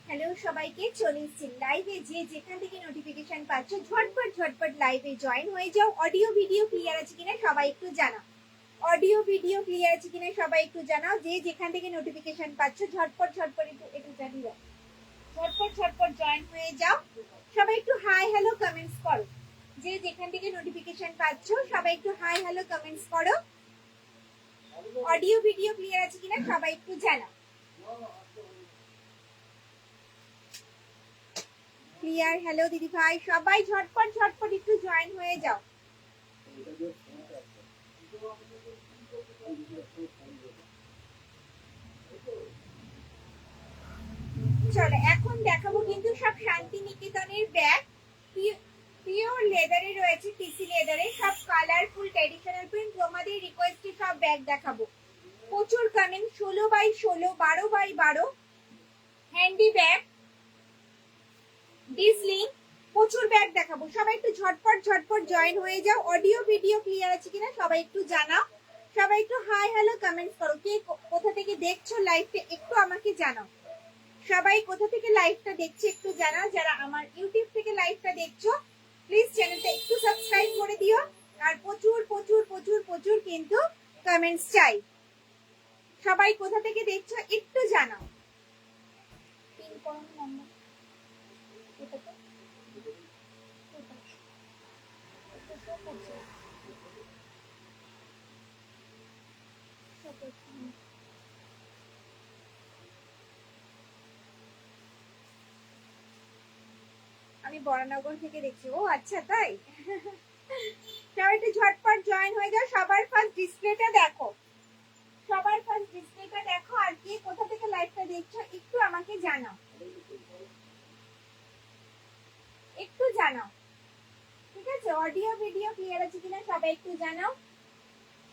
Hello সবাইকে, চলে এসেছি লাইভে। যে যেখান থেকে নোটিফিকেশন পাচ্ছ ঝটপট ঝটপট লাইভে জয়েন হয়ে যাও। অডিও ভিডিও ক্লিয়ার আছে কিনা সবাই একটু জানাও। অডিও ভিডিও ক্লিয়ার আছে কিনা সবাই একটু জানাও। যে যেখান থেকে নোটিফিকেশন পাচ্ছ ঝটপট ঝটপট একটু জানিয়ে দাও। ঝটপট ঝটপট জয়েন হয়ে যাও। সবাই একটু হাই হ্যালো কমেন্টস করো। যে যেখান থেকে নোটিফিকেশন পাচ্ছ সবাই একটু হাই হ্যালো কমেন্টস করো। অডিও ভিডিও ক্লিয়ার আছে কিনা সবাই একটু জানাও। ক্লিয়ার, হ্যালো দিদি ভাই, সবাই ঝটপট ঝটপট একটু জয়েন হয়ে যাও। চলো এখন দেখাবো কিন্তু সব শান্তিনিকেতনের ব্যাগ, পিওর লেদারে রয়েছে, টিসি লেদারে, সব কালারফুল ট্র্যাডিশনাল প্রিন্ট। তোমাদের রিকোয়েস্টে সব ব্যাগ দেখাবো। প্রচুর comment, 16x16, 12x12 handy bag, ডিসলিং, প্রচুর ব্যাগ দেখাবো। সবাই একটু ঝটপট ঝটপট জয়েন হয়ে যাও। অডিও ভিডিও ক্লিয়ার আছে কিনা সবাই একটু জানাও। সবাই একটু হাই হ্যালো কমেন্টস করো। কে কোথা থেকে দেখছো লাইভটা একটু আমাকে জানাও। সবাই কোথা থেকে লাইভটা দেখছো একটু জানাও। যারা আমার ইউটিউব থেকে লাইভটা দেখছো প্লিজ চ্যানেলটা একটু সাবস্ক্রাইব করে দিও। আর প্রচুর প্রচুর প্রচুর প্রচুর কিন্তু কমেন্টস চাই। সবাই কোথা থেকে দেখছো একটু জানাও। পিন করুন নাম্বার। আমি বরানগর থেকে দেখছি। ও আচ্ছা, তাই। সবাই একটু ঝটপট জয়েন হয়ে যাও। সবার ফার্স্ট ডিসপ্লেটা দেখো। সবার ফার্স্ট ডিসপ্লেটা দেখো। আর কে কোথা থেকে লাইভটা দেখছো একটু আমাকে জানাও। একটু জানাও, ঠিক আছে? অডিও ভিডিও ক্লিয়ার আছে কিনা সবাই একটু জানাও।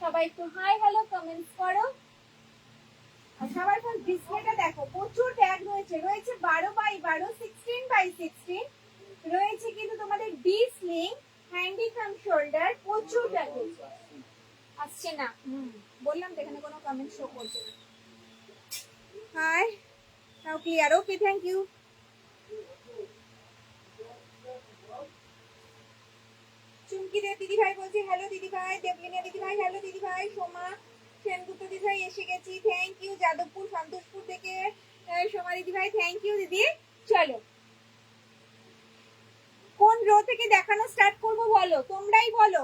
সবাই একটু হাই হ্যালো কমেন্টস করো। আর সবার ফার্স্ট ডিসপ্লেটা দেখো। প্রচুর ব্যাগ রয়েছে, 12x12, 16x16 রয়েছে কিন্তু তোমাদের ডিসলিং, হ্যান্ডিক্যাম শোল্ডার, প্রচুর ব্যাগ রয়েছে। আসছে না, বললাম তো এখানে কোনো কমেন্ট শো করছে না। Hi, now clear, okay, thank you. Chumki Dey দিদি ভাই বলছি হ্যালো দিদি ভাই। দেবলিনা দিদি ভাই হ্যালো দিদি ভাই। সোমা সেনগুপ্ত দিদি ভাই এসে গেছি, থ্যাংক ইউ। যাদবপুর সন্তোষপুর থেকে সোমা দিদি ভাই, থ্যাংক ইউ দিদি। চলো কোন রো থেকে দেখানো স্টার্ট করবো বলো, তোমরাই বলো।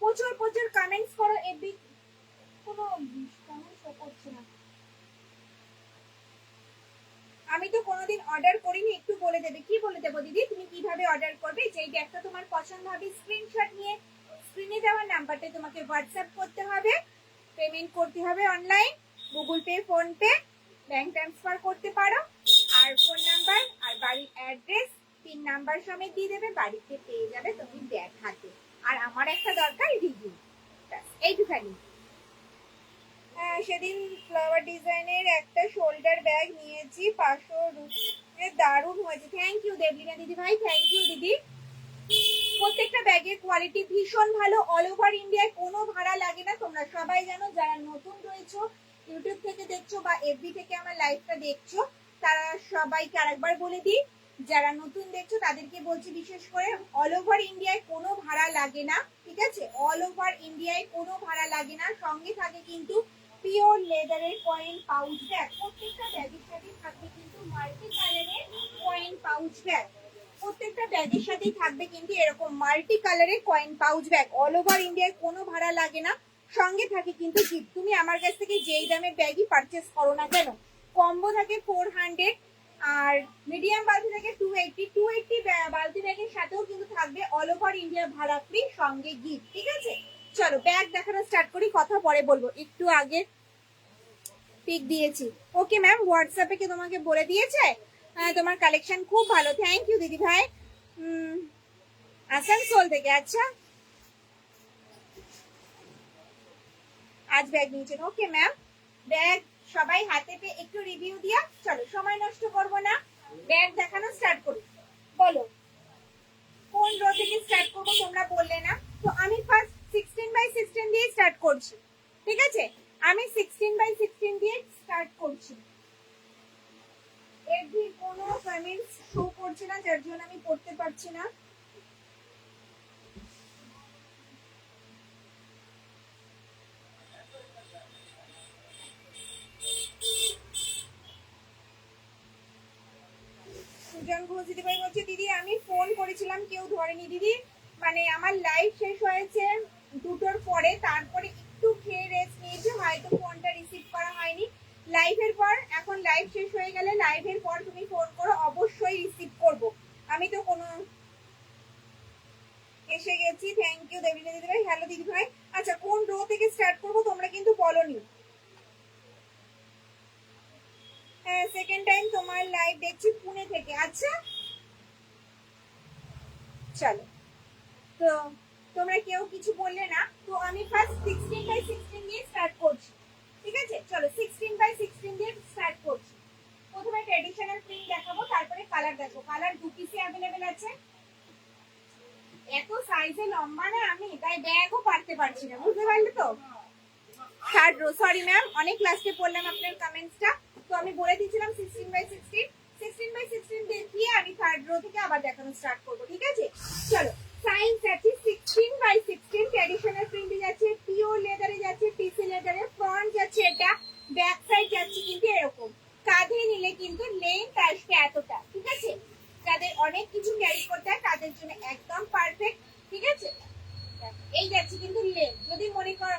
প্রচুর প্রচুর কমেন্টস করো। এফবি কোনো কমেন্টস করছে না। আমি তো কোনোদিন অর্ডার করিনি, একটু বলে দেবে। কি বলে দেবো দিদি? তুমি কিভাবে অর্ডার করবে? যেই ব্যাগটা তোমার পছন্দ হবে স্ক্রিনশট নিয়ে স্ক্রিনে দেওয়া নাম্বারটা তোমাকে হোয়াটসঅ্যাপ করতে হবে, পেমেন্ট করতে হবে online, Google pay, phone pay, bank transfer করতে পারো। আর ফোন নাম্বার আর বাড়ির অ্যাড্রেস 3 নাম্বার সমেত দিয়ে দেবে, বাড়িতে পেয়ে যাবে তুমি ব্যাগ হাতে। আর আমার একটা দরকার রিভিউ, এইটুখানি। সেদিন ফ্লাওয়ার ডিজাইনের একটা শোল্ডার ব্যাগ নিয়েছি 500 দারুণ হয়েছে। থ্যাংক ইউ দেবলিনা দিদি ভাই, থ্যাংক ইউ দিদি। প্রত্যেকটা ব্যাগের কোয়ালিটি ভীষণ ভালো, অল ওভার ইন্ডিয়ায় কোনো ভাড়া লাগে না। তোমরা সবাই জানো, যারা নতুন রয়েছো ইউটিউব থেকে দেখছো বা এফবি থেকে আমার লাইভটা দেখছো, তারা সবাইকে আরেকবার বলে দিই, যারা নতুন দেখছো তাদেরকে বলছি বিশেষ করে, অল ওভার ইন্ডিয়ায় কোনো ভাড়া লাগে না, ঠিক আছে? অল ওভার ইন্ডিয়ায় কোনো ভাড়া লাগে না। সঙ্গে থাকে কিন্তু পিওর লেদারের কয়েন পাউচ ব্যাগ। প্রত্যেকটা ব্যাগের সাথে থাকবে কিন্তু মাল্টি কালারের কয়েন পাউচ ব্যাগ। প্রত্যেকটা ব্যাগের সাথেই থাকবে কিন্তু এরকম মাল্টি কালারের coin pouch bag. All over ইন্ডিয়ায় কোনো ভাড়া লাগে না। সঙ্গে থাকে কিন্তু জিপ। তুমি আমার কাছ থেকে যেই দামের ব্যাগই পারচেস করো না কেন, কম্বো থাকে 400, আর মিডিয়াম বালতি থাকে 280। 280 বালতি ব্যাগের সাথেও কিন্তু থাকবে অল ওভার ইন্ডিয়া ভাড়া ফ্রি, সঙ্গে গিফট, ঠিক আছে? চলো ব্যাগ দেখানো স্টার্ট করি, কথা পরে বলবো। একটু আগে পিক দিয়েছি। ওকে ম্যাম, হোয়াটসঅ্যাপে কি তোমাকে বলে দিয়েছে? তোমার কালেকশন খুব ভালো, থ্যাংক ইউ দিদি ভাই। আসানসোল থেকে, আচ্ছা আজ ব্যাগ নিয়েছেন। ওকে ম্যাম, ব্যাগ সবাই হাতে পেয়ে একটু রিভিউ দিয়া। চলো সময় নষ্ট করবো না, ব্যাগ দেখানো স্টার্ট করি। বলো কোন রো থেকে স্টার্ট করবো, তোমরা বললে না তো। আমি ফার্স্ট 16x16 দিয়ে স্টার্ট করছি, ঠিক আছে? আমি 16x16 দিয়ে স্টার্ট করছি। এফবি কোনো কমেন্টস শো করছে না, যার জন্য আমি পড়তে পারছি না। সুজন ঘোষ দিদি ভাই বলছে, দিদি আমি ফোন করেছিলাম কেউ ধরেনি দিদি, মানে আমার লাইভ শেষ হয়েছে 2টোর পরে, তারপরে একটু খেয়ে রেস্ট নিয়েছি, হয়তো ফোনটা রিসিভ করা হয়নি। লাইভের পর, এখন লাইভ শেষ হয়ে গেলে লাইভের পর তুমি ফোন করো, অবশ্যই রিসিভ করব। আমি তো কোনো এসে গেছি, থ্যাংক ইউ দেবিনা দিদি ভাই। হ্যালো দিদি ভাই, আচ্ছা কোন রো থেকে স্টার্ট করবো তোমরা কিন্তু বলোনি। হ্যাঁ, সেকেন্ড টাইম তোমার লাইভ দেখছি পুনে থেকে, আচ্ছা চলো। তো তোমরা কেউ কিছু বললে না, তো আমি ফার্স্ট 16x16 দিয়ে স্টার্ট করছি, ঠিক আছে? চলো 16x16 দিয়ে স্টার্ট করছি। প্রথমে ট্র্যাডিশনাল প্রিন্ট দেখাবো, তারপরে কালার দেখাবো। কালার 2 পিসে অ্যাভেলেবেল আছে। এত সাইজে লম্বা না আমি, তাই ব্যাগও পারতে পারছি না, বুঝতে পারলে তো? থার্ড রো, সরি ম্যাম, অনেক লাস্টে পড়লাম আপনার কমেন্টসটা। তো আমি বলে দিয়েছিলাম 16x16। 16x16 দেখিয়ে আমি থার্ড রো থেকে আবার দেখানো স্টার্ট করবো, ঠিক আছে? চলো সাইজ যাচ্ছে 16x16, ট্র্যাডিশনাল প্রিন্টে যাচ্ছে, পিওর লেদারে যাচ্ছে, টিসি লেদারে। ফ্রন্ট যাচ্ছে এটা, ব্যাক সাইড যাচ্ছে কিন্তু এরকম। কাঁধে নিলে কিন্তু লেন্থ আসবে এতটা, ঠিক আছে? যাদের অনেক কিছু ক্যারি করতে হয় তাদের জন্য একদম পারফেক্ট, ঠিক আছে? এই যাচ্ছে কিন্তু লেন্থ, যদি মনে করো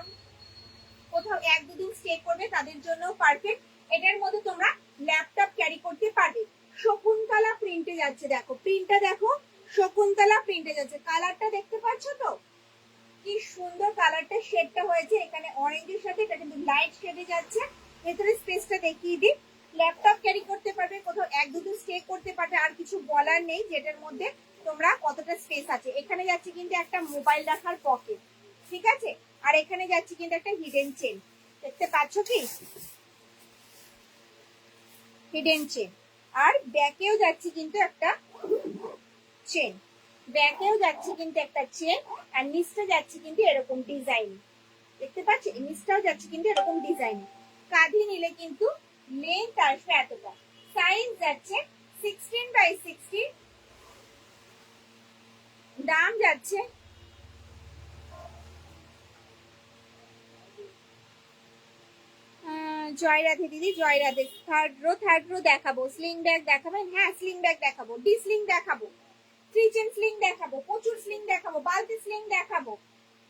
কোথাও 1-2 দিন স্টে করবে তাদের জন্য পারফেক্ট। এটার মধ্যে তোমরা ল্যাপটপ ক্যারি করতে পারবে। শকুন্তলা প্রিন্টে যাচ্ছে, দেখো প্রিন্টটা দেখো, শকুন্তলা প্রিন্টে যাচ্ছে। কালারটা দেখতে পাচ্ছ তো, কি সুন্দর কালারটা, শেডটা হয়েছে এখানে অরেঞ্জের সাথে, এটা কিন্তু লাইট শেডে যাচ্ছে। ভেতরে স্পেসটা দেখিয়ে দিই, ল্যাপটপ ক্যারি করতে পারবে, কোথাও 1-2 দিন স্টে করতে পারবে। আর কিছু বলার নেই, যেটার মধ্যে তোমরা কতটা স্পেস আছে। এখানে যাচ্ছে কিন্তু একটা মোবাইল রাখার পকেট, ঠিক আছে? আর এখানে যাচ্ছে কিন্তু একটা হিডেন চেন, দেখতে পাচ্ছ কি, হিডেন চেন। আর ব্যাকেও যাচ্ছে কিন্তু একটা চেন, ব্যাকেও যাচ্ছে কিন্তু একটা চেন। আর নিচটা যাচ্ছে কিন্তু এরকম ডিজাইন, দেখতে পাচ্ছ? নিচটাও যাচ্ছে কিন্তু এরকম ডিজাইন। কাঁধে নিলে কিন্তু লেন্থ আসবে এতটা। সাইজ যাচ্ছে 16x16, দাম যাচ্ছে জয় রাধে দিদি, জয় রাধে। থার্ড রো দেখাবো, স্লিং ব্যাগ দেখাবেন? হ্যাঁ স্লিং ব্যাগ দেখাবো, ডি স্লিং দেখাবো, 3 চেন স্লিং দেখাবো, প্রচুর স্লিং দেখাবো, বালতি স্লিং দেখাবো,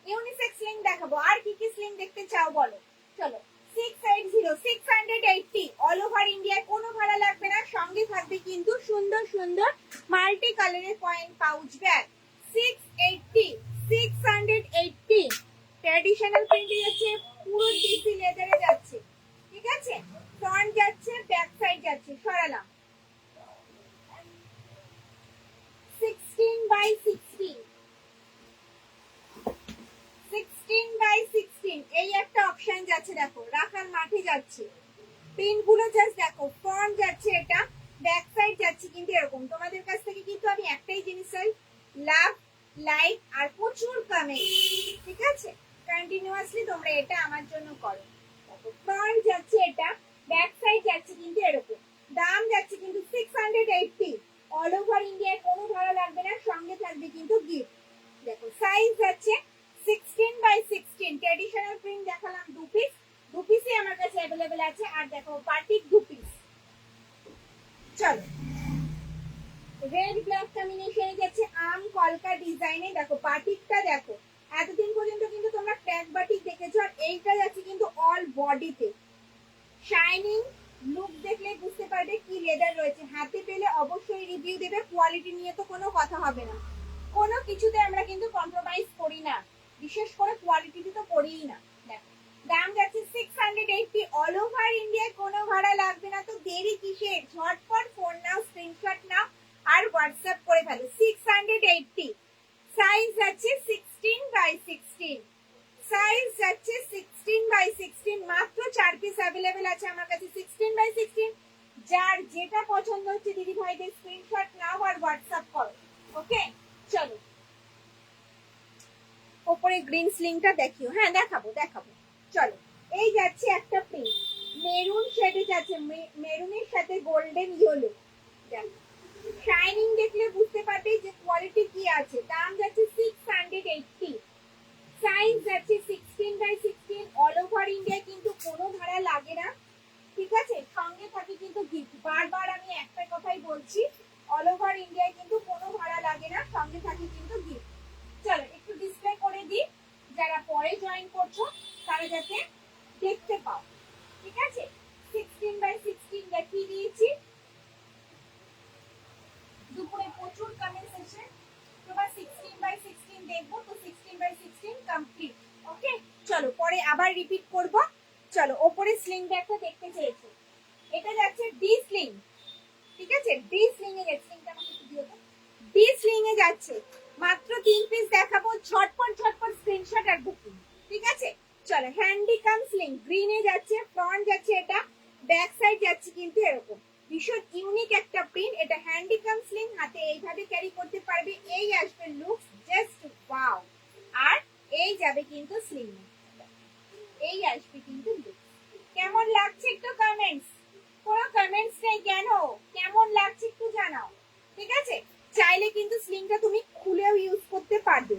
ইউনিসেক্স স্লিং দেখাবো। আর কি কি স্লিং দেখতে চাও বলো? চলো 680 অল ওভার ইন্ডিয়ায় কোনো ভাড়া লাগবে না, সঙ্গে থাকবে কিন্তু সুন্দর সুন্দর মাল্টি কালারের কয়েন পাউচ ব্যাগ। 680 ট্র্যাডিশনাল প্রিন্টে যাচ্ছে, পুরো ডিসি লেদারে যাচ্ছে, ঠিক আছে? ফ্রন্ট যাচ্ছে, ব্যাক সাইড যাচ্ছে, সরালাম। 16x16 এই একটা অপশন যাচ্ছে, দেখো রাখার মাঠে যাচ্ছে। পিন গুলো জাস্ট দেখো, ফ্রন্ট যাচ্ছে এটা, ব্যাক সাইড যাচ্ছে কিন্তু এরকম। তোমাদের কাছ থেকে কিন্তু আমি একটাই জিনিস চাই, লাভ, লাইক আর প্রচুর কমেন্ট, ঠিক আছে? কন্টিনিউয়াসলি তোমরা এটা আমার জন্য করো। ফ্রন্ট যাচ্ছে এটা, ব্যাক সাইড যাচ্ছে কিন্তু এরকম। দাম যাচ্ছে কিন্তু 680, অল ওভার ইন্ডিয়ায় কোনো ভাড়া লাগবে না, সঙ্গে থাকবে কিন্তু গিফট। দেখো সাইজ যাচ্ছে 16x16, ট্র্যাডিশনাল প্রিন্ট দেখালাম 2 পিস, 2 পিসই আমার কাছে अवेलेबल আছে। আর দেখো বাটিক 2 পিস। চলো রেড ব্ল্যাক কম্বিনেশনে যাচ্ছে, আম কলকা ডিজাইনে। দেখো বাটিকটা দেখো, এতদিন পর্যন্ত কিন্তু তোমরা ক্র্যাক বাটিক দেখেছো, আর এইটা যাচ্ছে কিন্তু অল বডিতে। শাইনিং লুক দেখলে বুঝতে পারবে কি লেদার রয়েছে। হাতে পেলে অবশ্যই রিভিউ দেবে, কোয়ালিটি নিয়ে তো কোনো কথা হবে না, কোনো কিছুতে আমরা কিন্তু কম্প্রোমাইজ করি না, বিশেষ করে কোয়ালিটিতে তো করিই না। দেখো দাম যাচ্ছে 680, অল ওভার ইন্ডিয়ায় কোনো ভাড়া লাগবে না, তো দেরি কিসের? ঝটপট ফোন নাও, স্ক্রিনশট নাও আর হোয়াটসঅ্যাপ করে ফেলো। 680, সাইজ যাচ্ছে 16x16, সাইজ যাচ্ছে 16x16, মাত্র 4 পিস अवेलेबल আছে আমার কাছে 16x16। যার যেটা পছন্দ হচ্ছে দিদি ভাইদের স্ক্রিনশট নাও আর হোয়াটসঅ্যাপ করো, ওকে? চলো উপরে গ্রিন স্লিংটা দেখিও, হ্যাঁ দেখাবো। চলো এই যাচ্ছে একটা প্রিন্ট, মেরুন শেডে যাচ্ছে, মেরুনের সাথে গোল্ডেন ইয়েলো। দেখো শাইনিং দেখলে বুঝতে পারবে যে কোয়ালিটি কি আছে। দাম যাচ্ছে 680, সাইজ যাচ্ছে 16x16, অল ওভার ইন্ডিয়া কিন্তু কোনো ভাড়া লাগে না, ঠিক আছে? সঙ্গে থাকে কিন্তু গিফট। বারবার আমি একটা কথাই বলছি, অল ওভার ইন্ডিয়ায় কিন্তু কোনো ভাড়া লাগে না, সঙ্গে থাকে কিন্তু গিফট। চলো একটু ডিসপ্লে করে দিই, যারা পরে জয়েন করছো তারা যাতে দেখতে পাও, ঠিক আছে? 16x16 দেখিয়ে দিয়েছি। দুপুরে প্রচুর কমেন্টস এসে তোমরা 16x16 দেখবো, তো 16x16 কমপ্লিট, ওকে? চলো পরে আবার রিপিট করব। চলো ওপরে স্লিং ব্যাগটা দেখতে চেয়েছো, এটা যাচ্ছে ডি স্লিং, ঠিক আছে? ডি স্লিং এ যাচ্ছে, স্লিংটা আমাকে একটু দিও তো। ডি স্লিং এ যাচ্ছে, মাত্র 3 পিস দেখাবো, ঝটপট স্ক্রিনশট আর বুকিং, ঠিক আছে? চলো হ্যান্ডিকাম স্লিং গ্রিনে যাচ্ছে, ফ্রন্ট যাচ্ছে এটা, ব্যাক সাইড যাচ্ছে কিন্তু এরকম। ভীষণ ইউনিক একটা প্রিন্ট, এটা হ্যান্ডিকাম স্লিং, হাতে এইভাবে ক্যারি করতে পারবে, এই আসবে লুক জাস্ট ওয়াও। আর এই যাবে কিন্তু স্লিং, এই আসবে কিন্তু লুক। কেমন লাগছে একটু কমেন্টস, কোনো কমেন্টস নেই কেন? কেমন লাগছে একটু জানাও, ঠিক আছে? চাইলে কিন্তু স্লিংটা তুমি খুলেও ইউজ করতে পারবে,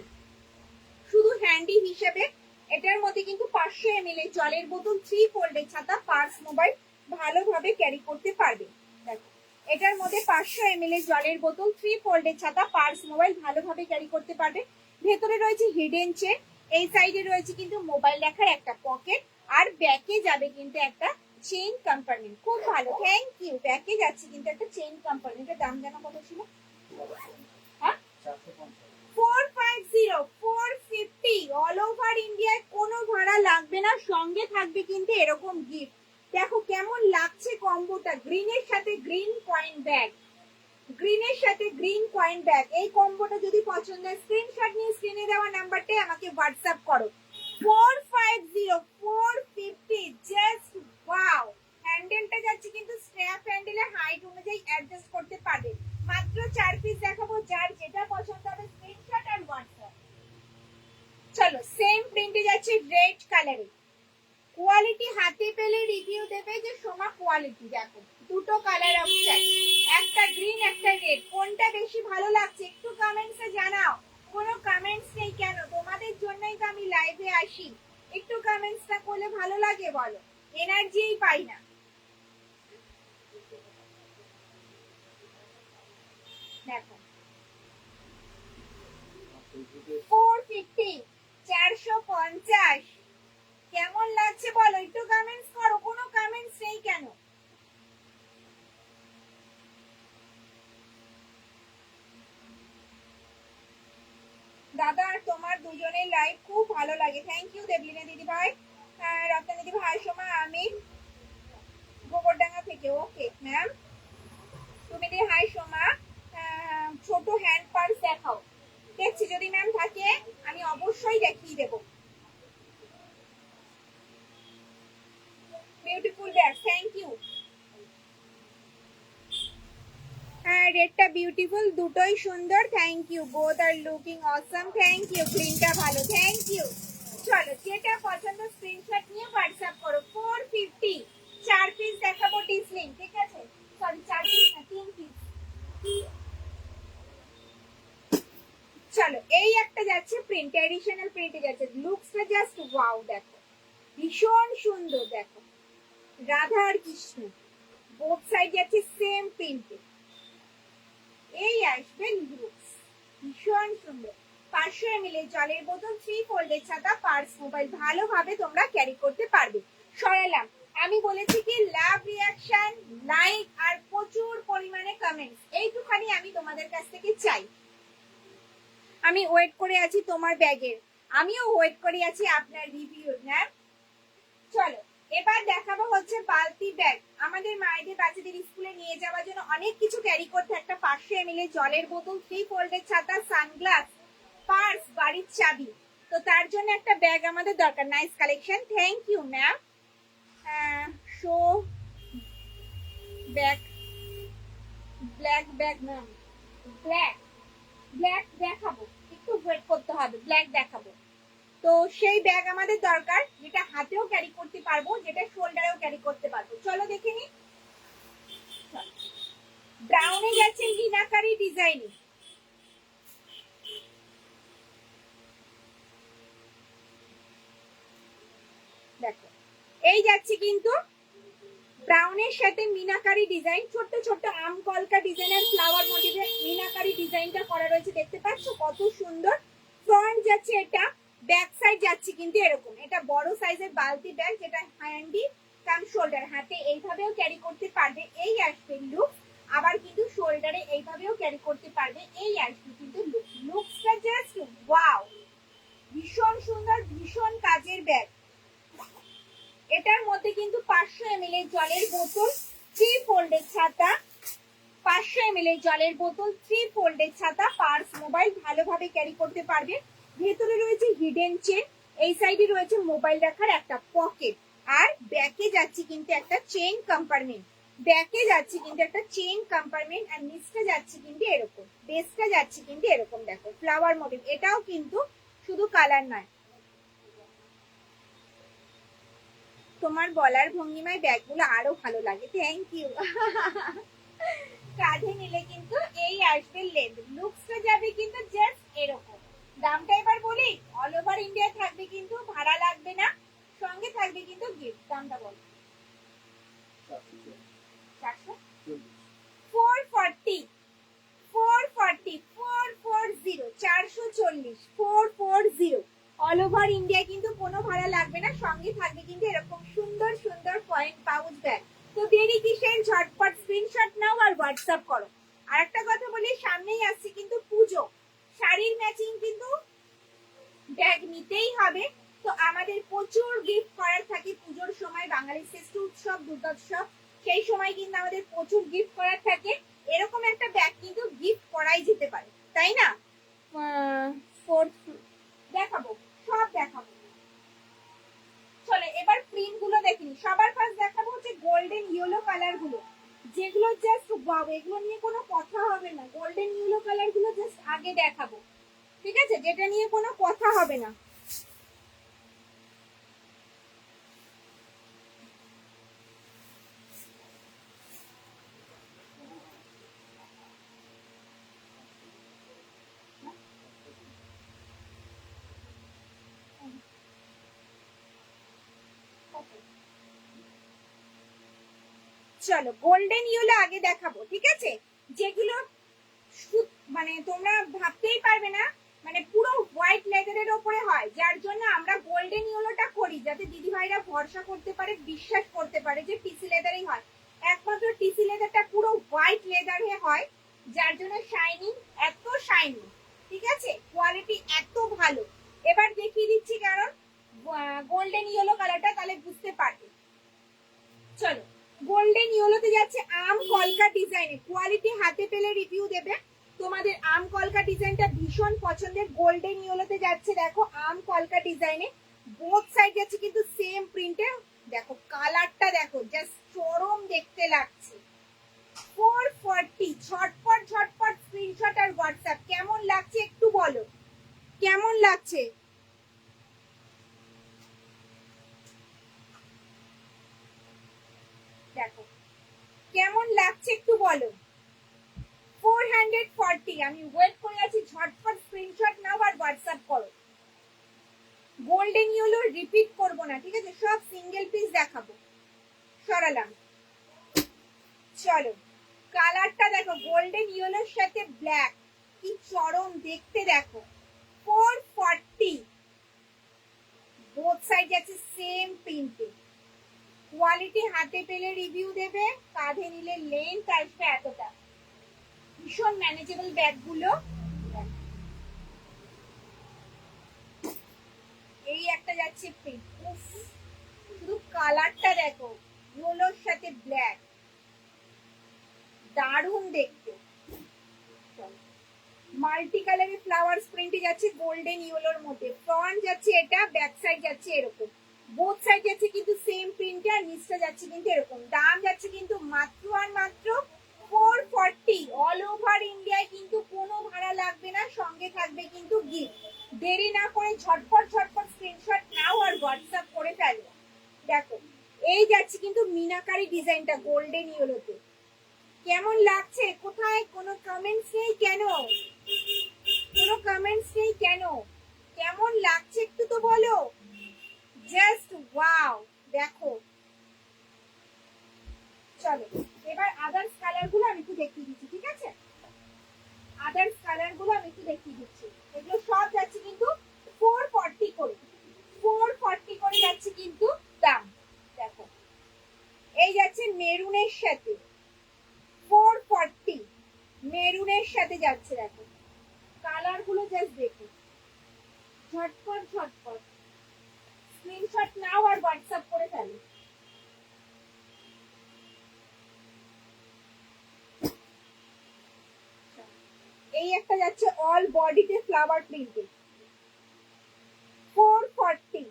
শুধু হ্যান্ডি হিসেবে। এটার মধ্যে কিন্তু 500 ml এর জলের বোতল, 3 ফোল্ডের ছাতা, পার্স, মোবাইল ভালোভাবে ক্যারি করতে পারবে। দেখো এটার মধ্যে 500 ml এর জলের বোতল, 3 ফোল্ডের ছাতা, পার্স, মোবাইল ভালোভাবে ক্যারি করতে পারবে। ভেতরে রয়েছে হিডেন চেন, এই সাইডে রয়েছে কিন্তু মোবাইল রাখার একটা পকেট, আর ব্যাকে যাবে কিন্তু একটা চেইন কম্পার্টমেন্ট। খুব ভালো, থ্যাংক ইউ। ব্যাকে যাচ্ছে কিন্তু একটা চেইন কম্পার্টমেন্ট। এর দাম জানা কত ছিল? হ্যাঁ 450, 450, অল ওভার ইন্ডিয়ায় কোনো ভাড়া লাগবে না, সঙ্গে থাকবে কিন্তু এরকম গিফট। দেখো কেমন লাগছে কম্বোটা, গ্রিনের সাথে গ্রিন কয়েন ব্যাগ, গ্রিনের সাথে গ্রিন কয়েন ব্যাগ। এই কম্বোটা যদি পছন্দ হয় স্ক্রিনশট নিয়ে স্ক্রিনে দেওয়া নাম্বারটাই আমাকে হোয়াটসঅ্যাপ করো। 450, 450, জাস্ট ওয়াও। হ্যান্ডেলটা যাচ্ছে কিন্তু স্ন্যাপ হ্যান্ডেলে, হাইট অনুযায়ী অ্যাডজাস্ট করতে পারবে। মাত্র 4 পিস দেখাবো, যার যেটা পছন্দ হবে স্ক্রিনশট আর হোয়াটসঅ্যাপ। চলো সেম প্রিন্টে যাচ্ছে রেড কালারে, কোয়ালিটি হাতে পেলে রিভিউ দেবে যে সোমা কোয়ালিটি। দেখো দুটো কালার অপশন, একটা গ্রিন একটা রেড, কোনটা বেশি ভালো লাগছে একটু কমেন্টসে জানাও। কোনো কমেন্টস নেই কেন? তোমাদের জন্যই তো আমি লাইভে আসি, একটু কমেন্টস না করলে ভালো লাগে বলো? এনার্জিই পাই না। দেখো 450, 450। কেমন লাগছে বলো, একটু কমেন্টস করো। কোনো কমেন্টস নেই কেন? দাদা তোমার দুজনের লাইভ খুব ভালো লাগে। থ্যাংক ইউ দেবলিনা দিদি ভাই, রত্না দিদি ভাই, সোমা, আমি গোবরডাঙ্গা থেকে। ওকে ম্যাম, তুমি দি হাই সোমা। ছোট হ্যান্ড পার্স দেখাও। দেখছি যদি ম্যাম থাকে আমি অবশ্যই দেখিয়ে দেবো। Beautiful bag, thank you. হ্যাঁ রেডটা বিউটিফুল, দুটোই সুন্দর। Thank you, both are looking awesome. Thank you, গ্রিনটা ভালো। Thank you. চলো যেটা পছন্দ স্ক্রিনশট নিয়ে হোয়াটসঅ্যাপ করো। 450, 4 পিস দেখাবো ডিসলিং, ঠিক আছে? সরি 4 পিস না, 3 পিস। চলো এই একটা যাচ্ছে প্রিন্ট, ট্র্যাডিশনাল প্রিন্টে যাচ্ছে। লুকসটা জাস্ট ওয়াও, দেখো ভীষণ সুন্দর। দেখো রাধা আর কৃষ্ণ, বোথ সাইড যাচ্ছে সেম প্রিন্টে। এই আসবে লুকস, ভীষণ সুন্দর। 500 ml জলের বোতল, 3 ফোল্ডের ছাতা, পার্স, মোবাইল ভালোভাবে তোমরা ক্যারি করতে পারবে। সরালাম। আমি বলেছি কি লাভ, রিয়াকশন, লাইক আর প্রচুর পরিমাণে কমেন্টস, এইটুখানি আমি তোমাদের কাছ থেকে চাই। আমি ওয়েট করে আছি তোমার ব্যাগের, আমিও ওয়েট করে আছি আপনার রিভিউ। ম্যাম চলো এবার দেখাবো হচ্ছে বালতি ব্যাগ। আমাদের মায়েদের বাচ্চাদের স্কুলে নিয়ে যাওয়ার জন্য অনেক কিছু ক্যারি করতে, একটা 500 ml জলের বোতল, 3 ফোল্ডের ছাতা, সানগ্লাস, পার্স, বাড়ির চাবি। তো তার জন্য একটা ব্যাগ আমাদের দরকার। Nice collection, thank you ma'am. Show bag, black bag ma'am, black black দেখাবো, একটু ওয়েট করতে হবে, ব্ল্যাক দেখাবো। তো সেই ব্যাগ আমাদের দরকার, যেটা হাতেও ক্যারি করতে পারবো, যেটা শোল্ডারেও ক্যারি করতে পারবো। চলো দেখে নি। ব্রাউনে যাচ্ছে মিনাকারি ডিজাইনে। দেখো এই যাচ্ছে কিন্তু ব্রাউনের সাথে মিনাকারি ডিজাইন, ছোট্ট ছোট্ট আম কলকা ডিজাইনের ফ্লাওয়ার মোটিভে মিনাকারি ডিজাইনটা করা রয়েছে, দেখতে পাচ্ছ কত সুন্দর। ফ্রন্ট যাচ্ছে এটা, ব্যাক সাইড যাচ্ছে কিন্তু এরকম। এটা বড় সাইজের বালতি ব্যাগ, যেটা হ্যান্ডি কাম শোল্ডার, হাতে এইভাবেও ক্যারি করতে পারবে। এই আসবে লুক, আবার কিন্তু শোল্ডারে এইভাবেও ক্যারি করতে পারবে। এই আসবে কিন্তু লুক, লুকসটা জাস্ট ওয়াও, ভীষণ সুন্দর, ভীষণ কাজের ব্যাগ। এটার মধ্যে কিন্তু 500 ml জলের বোতল, 3 ফোল্ডের ছাতা, 500 ml জলের বোতল, 3 ফোল্ডের ছাতা, পার্স, মোবাইল ভালোভাবে ক্যারি করতে পারবে। ভেতরে রয়েছে হিডেন চেন, এই সাইডে রয়েছে মোবাইল রাখার একটা পকেট, আর ব্যাকে যাচ্ছে কিন্তু একটা চেইন কম্পার্টমেন্ট। ব্যাকে যাচ্ছে কিন্তু একটা চেইন কম্পার্টমেন্ট, আর নিচটা যাচ্ছে কিন্তু এরকম, বেসটা যাচ্ছে কিন্তু এরকম। দেখো ফ্লাওয়ার মোটিভ, এটাও কিন্তু শুধু কালার নয়। তোমার বলার ভঙ্গিমায় ব্যাগগুলো আরো ভালো লাগে, থ্যাংক ইউ। কাঁধে নিলে কিন্তু এই আসবে লেন্থ, লুকসটা যাবে কিন্তু জাস্ট এরকম। দামটা এবার বলি, অল ওভার ইন্ডিয়া থাকবে কিন্তু, ভাড়া লাগবে না, সঙ্গে থাকবে কিন্তু গিফট। দামটা বল। 440, 440, 440, 440, 440। অল ওভার ইন্ডিয়া কিন্তু কোনো ভাড়া লাগবে না, সঙ্গে থাকবে কিন্তু এরকম সুন্দর সুন্দর পয়েন্ট পাউচ ব্যাগ। তো দেরি কিসের, ঝটপট স্ক্রিনশট নাও আর হোয়াটসঅ্যাপ করো। আর একটা কথা বলি, সামনেই আসছে কিন্তু পুজো, শাড়ির ম্যাচিং কিন্তু ব্যাগ নিতেই হবে। তো আমাদের প্রচুর গিফট করার থাকে পুজোর সময়, বাঙালির শ্রেষ্ঠ উৎসব দুর্গোৎসব, সেই সময় কিন্তু আমাদের প্রচুর গিফট করার থাকে। এরকম একটা ব্যাগ কিন্তু গিফট করাই যেতে পারে, তাই না? দেখাবো, সব দেখাবো। চলে এবার প্রিন্ট গুলো দেখিনি। সবার ফার্স্ট দেখাবো হচ্ছে গোল্ডেন ইয়েলো কালার গুলো, যেগুলো জাস্ট ওয়াও, এগুলো নিয়ে কোনো কথা হবে না। গোল্ডেন ইয়েলো কালার গুলো জাস্ট আগে দেখাবো, ঠিক আছে, যেটা নিয়ে কোনো কথা হবে না। চলো গোল্ডেন ইয়েলো আগে দেখাবো, ঠিক আছে? যেগুলো মানে তোমরা ভাবতেই পারবে না, মানে পুরো হোয়াইট লেদারের ওপরে হয়, যার জন্য আমরা গোল্ডেন ইয়েলোটা করি, যাতে দিদি ভাইরা ভরসা করতে পারে, বিশ্বাস করতে পারে যে টিসি লেদারই হয়। একমাত্র টিসি লেদারটা পুরো হোয়াইট লেদারে হয়, যার জন্য শাইনিং, এত শাইনিং, ঠিক আছে? কোয়ালিটি এত ভালো। এবার দেখিয়ে দিচ্ছি কারণ গোল্ডেন ইয়েলো কালারটা, তাহলে বুঝতে পারবে। চলো গোল্ডেন ইয়েলোতে যাচ্ছে আম কলকা ডিজাইনে, কোয়ালিটি হাতে পেলে রিভিউ দেবে। তোমাদের আম কলকা ডিজাইনটা ভীষণ পছন্দের। গোল্ডেন ইয়েলোতে যাচ্ছে দেখো আম কলকা ডিজাইনে, বোথ সাইড যাচ্ছে কিন্তু সেম প্রিন্টে। দেখো কালারটা দেখো, জাস্ট চরম দেখতে লাগছে। 440, ঝটপট ঝটপট স্ক্রিনশট আর হোয়াটসঅ্যাপ। কেমন লাগছে একটু বলো, কেমন লাগছে? দেখো কেমন লাগছে একটু বলো। 440, আমি ওয়েট করে আছি, ঝটপট স্ক্রিনশট নাও আর হোয়াটসঅ্যাপ করো। গোল্ডেন ইয়েলো রিপিট করব না, ঠিক আছে? সব সিঙ্গেল পিস দেখাবো। সরালাম। চলো কালারটা দেখো, গোল্ডেন ইয়েলোর সাথে ব্ল্যাক, কি চরম দেখতে দেখো। 440, বোথ সাইড যাচ্ছে সেম প্রিন্টে। কোয়ালিটি হাতে পেলে রিভিউ দেবে, কাঁধে নিলে লেন্থ আসবে এতটা। ভীষণ ম্যানেজেবল ব্যাগগুলো। এই একটা যাচ্ছে প্রিন্ট, উফ শুধু কালারটা দেখো, ইয়েলোর সাথে ব্ল্যাক, দারুণ দেখতে। মাল্টি কালারের ফ্লাওয়ার্স প্রিন্টে যাচ্ছে গোল্ডেন ইয়েলোর মধ্যে। ফ্রন্ট যাচ্ছে এটা, ব্যাক সাইড যাচ্ছে এরকম, বোথ সাইড যাচ্ছে কিন্তু সেম প্রিন্টে, আর নিচটা যাচ্ছে কিন্তু এরকম। দাম যাচ্ছে কিন্তু মাত্র আর মাত্র 440। অল ওভার ইন্ডিয়ায় কিন্তু কোনো ভাড়া লাগবে না, সঙ্গে থাকবে কিন্তু গিফট। দেরি না করে ঝটপট ঝটপট স্ক্রিনশট নাও আর হোয়াটসঅ্যাপ করে ফেলো। দেখো এই যাচ্ছে কিন্তু মিনাকারি ডিজাইনটা গোল্ডেন ইয়েলোতে। কেমন লাগছে? কোথায় কোনো কমেন্টস নেই কেন? কোনো কমেন্টস নেই কেন? কেমন লাগছে একটু তো বলো। জাস্ট ওয়াও দেখো। চলো এবার আদার্স কালার গুলো আমি একটু দেখিয়ে দিচ্ছি, ঠিক আছে? আদার্স কালার গুলো আমি একটু দেখিয়ে দিচ্ছি। এগুলো সব যাচ্ছে কিন্তু 440 করে, 440 করে যাচ্ছে কিন্তু দাম। দেখো এই যাচ্ছে মেরুনের সাথে, 440 মেরুনের সাথে যাচ্ছে। দেখো কালার গুলো জাস্ট দেখো, ঝটপট ঝটপট স্ক্রিনশট নাও আর হোয়াটসঅ্যাপ করে ফেলো। এই একটা যাচ্ছে অল বডিতে ফ্লাওয়ার প্রিন্টে, 440।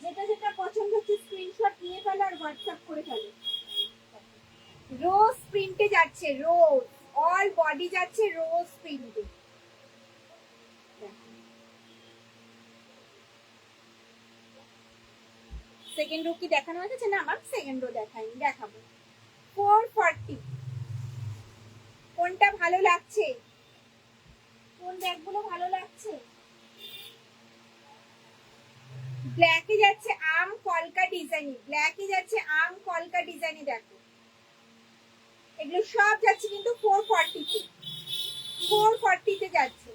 যেটা যেটা পছন্দ হচ্ছে স্ক্রিনশট নিয়ে ফেলো আর হোয়াটসঅ্যাপ করে ফেলো। রোজ প্রিন্টে যাচ্ছে, রোজ অল বডি যাচ্ছে রোজ প্রিন্টে। সেকেন্ড রো কি দেখানো হয়েছে? না আমার সেকেন্ড রো দেখাইনি, দেখাবো। 440। কোনটা ভালো লাগছে? কোন ব্যাগগুলো ভালো লাগছে? ব্ল্যাকে যাচ্ছে আম কলকা ডিজাইন, ব্ল্যাকে যাচ্ছে আম কলকা ডিজাইনে। দেখো এগুলো সব যাচ্ছে কিন্তু 440 তে, 440 তে যাচ্ছে।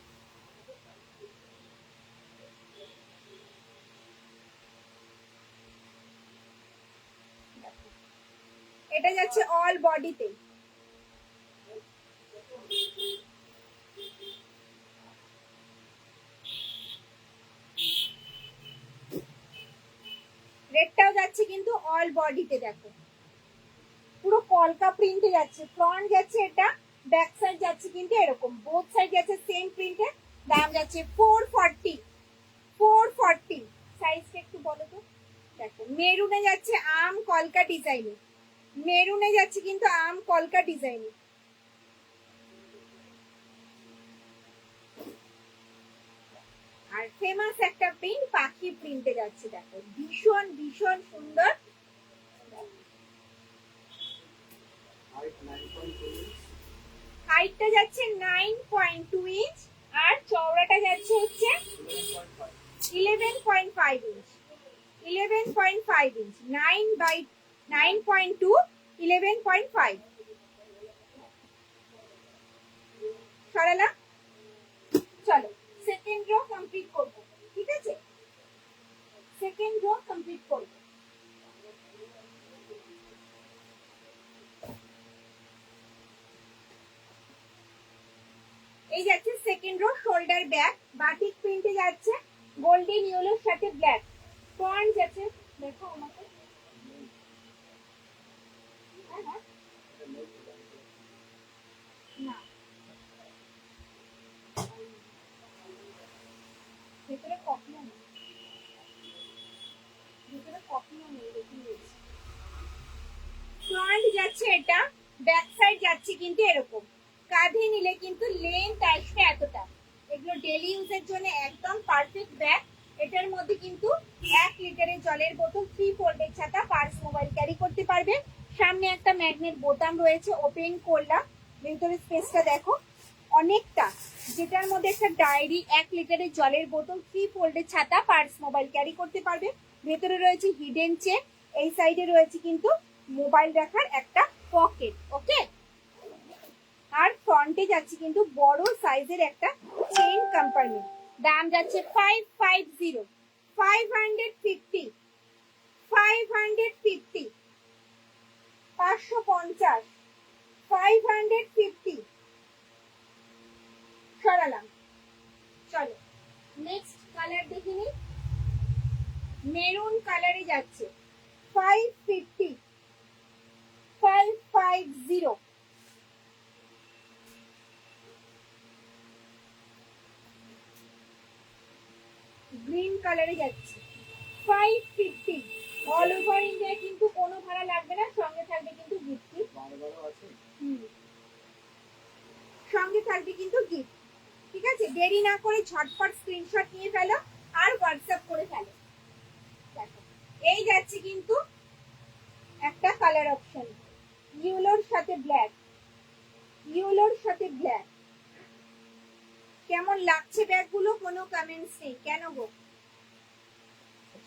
এটা যাচ্ছে অল বডিতে। রেডটাও যাচ্ছে কিন্তু অল বডিতে। দেখো পুরো কলকা প্রিন্টে যাচ্ছে, ফ্রন্ট যাচ্ছে এটা, ব্যাক সাইড যাচ্ছে কিন্তু এরকম, বোথ সাইড যাচ্ছে সেম প্রিন্টে। দাম যাচ্ছে 440, 440। সাইজটা একটু বলো তো। দেখো মেরুনে যাচ্ছে আম কলকা ডিজাইনে, মেরুনে যাচ্ছে কিন্তু আম কলকা ডিজাইনে। আর ফেমাস একটা প্রিন্ট পাখি প্রিন্টে যাচ্ছে। দেখো ভীষণ ভীষণ সুন্দর। হাইটটা যাচ্ছে 9.2 ইঞ্চ আর চওড়াটা যাচ্ছে হচ্ছে 11.5 ইঞ্চ। 11.5 इंच 9/9.2 11.5 সরালা চলো সেকেন্ড রো কমপ্লিট করব ঠিক আছে সেকেন্ড রো কমপ্লিট করব এই যাচ্ছে second row shoulder back batik প্রিন্টে যাচ্ছে গোল্ডেন ইয়েলোর সাথে ব্ল্যাক ফ্রন্ট যাচ্ছে দেখো আমাকে না ভিতরে কপিও নেই ভিতরে কপিও নেই দেখিয়েছি ফ্রন্ট যাচ্ছে এটা ব্যাক সাইড যাচ্ছে কিন্তু এরকম কাঁধে নিলে কিন্তু লেন্থ আসবে এতটা এগুলো ডেলি ইউজের জন্য একদম পারফেক্ট ব্যাগ এটার মধ্যে কিন্তু 1 লিটারের জলের বোতল 3 ফোল্ডের ছাতা পার্স মোবাইল ক্যারি করতে পারবে সামনে একটা ম্যাগনেট বোতাম রয়েছে ওপেন করলাম ভেতরে স্পেসটা দেখো অনেকটা যেটার মধ্যে একটা ডায়েরি 1 লিটারের জলের বোতল 3 ফোল্ডের ছাতা পার্স মোবাইল ক্যারি করতে পারবে ভেতরে রয়েছে হিডেন চেন এই সাইডে রয়েছে কিন্তু মোবাইল রাখার একটা পকেট ওকে আর ফ্রন্টে যাচ্ছে কিন্তু বড় সাইজের একটা চেইন কম্পার্টমেন্ট দাম যাচ্ছে 550 550 550 550 550 সরালাম চলো নেক্সট কালার দেখিনি মেরুন কালারে যাচ্ছে 550 550 গ্রিন কালারে যাচ্ছে 550 অল ওভার ইন্ডিয়া কিন্তু কোনো ভাড়া লাগবে না সঙ্গে থাকবে কিন্তু গিফট সঙ্গে থাকবে কিন্তু গিফট ঠিক আছে দেরি না করে ঝটপট স্ক্রিনশট নিয়ে ফেলো আর হোয়াটসঅ্যাপ করে ফেলো দেখো এই যাচ্ছে কিন্তু একটা কালার অপশন ইয়েলোর সাথে ব্ল্যাক ইয়েলোর সাথে ব্ল্যাক কেমন লাগছে ব্যাগগুলো কোনো কমেন্টস নেই কেন গো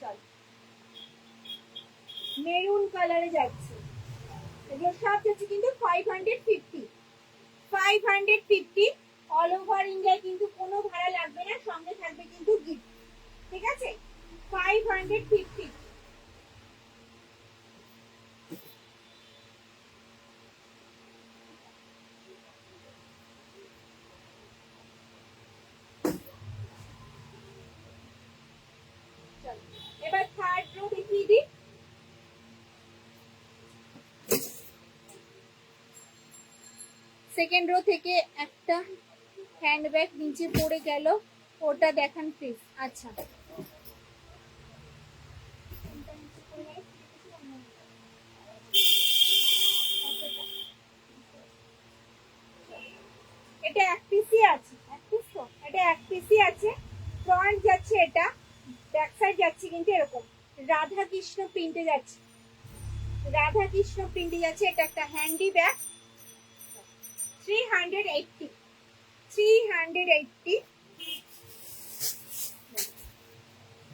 চল মেরুন কালারে যাচ্ছে এগুলো সব যাচ্ছে কিন্তু 550 550 অল ওভার ইন্ডিয়া কিন্তু কোনো ভাড়া লাগবে না সঙ্গে থাকবে কিন্তু গিফট ঠিক আছে 550 এবার থার্ড রো দেখিয়ে দিই সেকেন্ড রো থেকে একটা হ্যান্ডব্যাগ নিচে পড়ে গেল ওটা দেখান প্লিজ আচ্ছা এটা এক পিসি আছে এটা এক পিসি আছে ফ্রন্ট যাচ্ছে এটা ব্যাক সাইড যাচ্ছে কিন্তু এরকম রাধা কৃষ্ণ প্রিন্টে যাচ্ছে রাধা কৃষ্ণ প্রিন্টে যাচ্ছে এটা একটা হ্যান্ডি ব্যাগ 380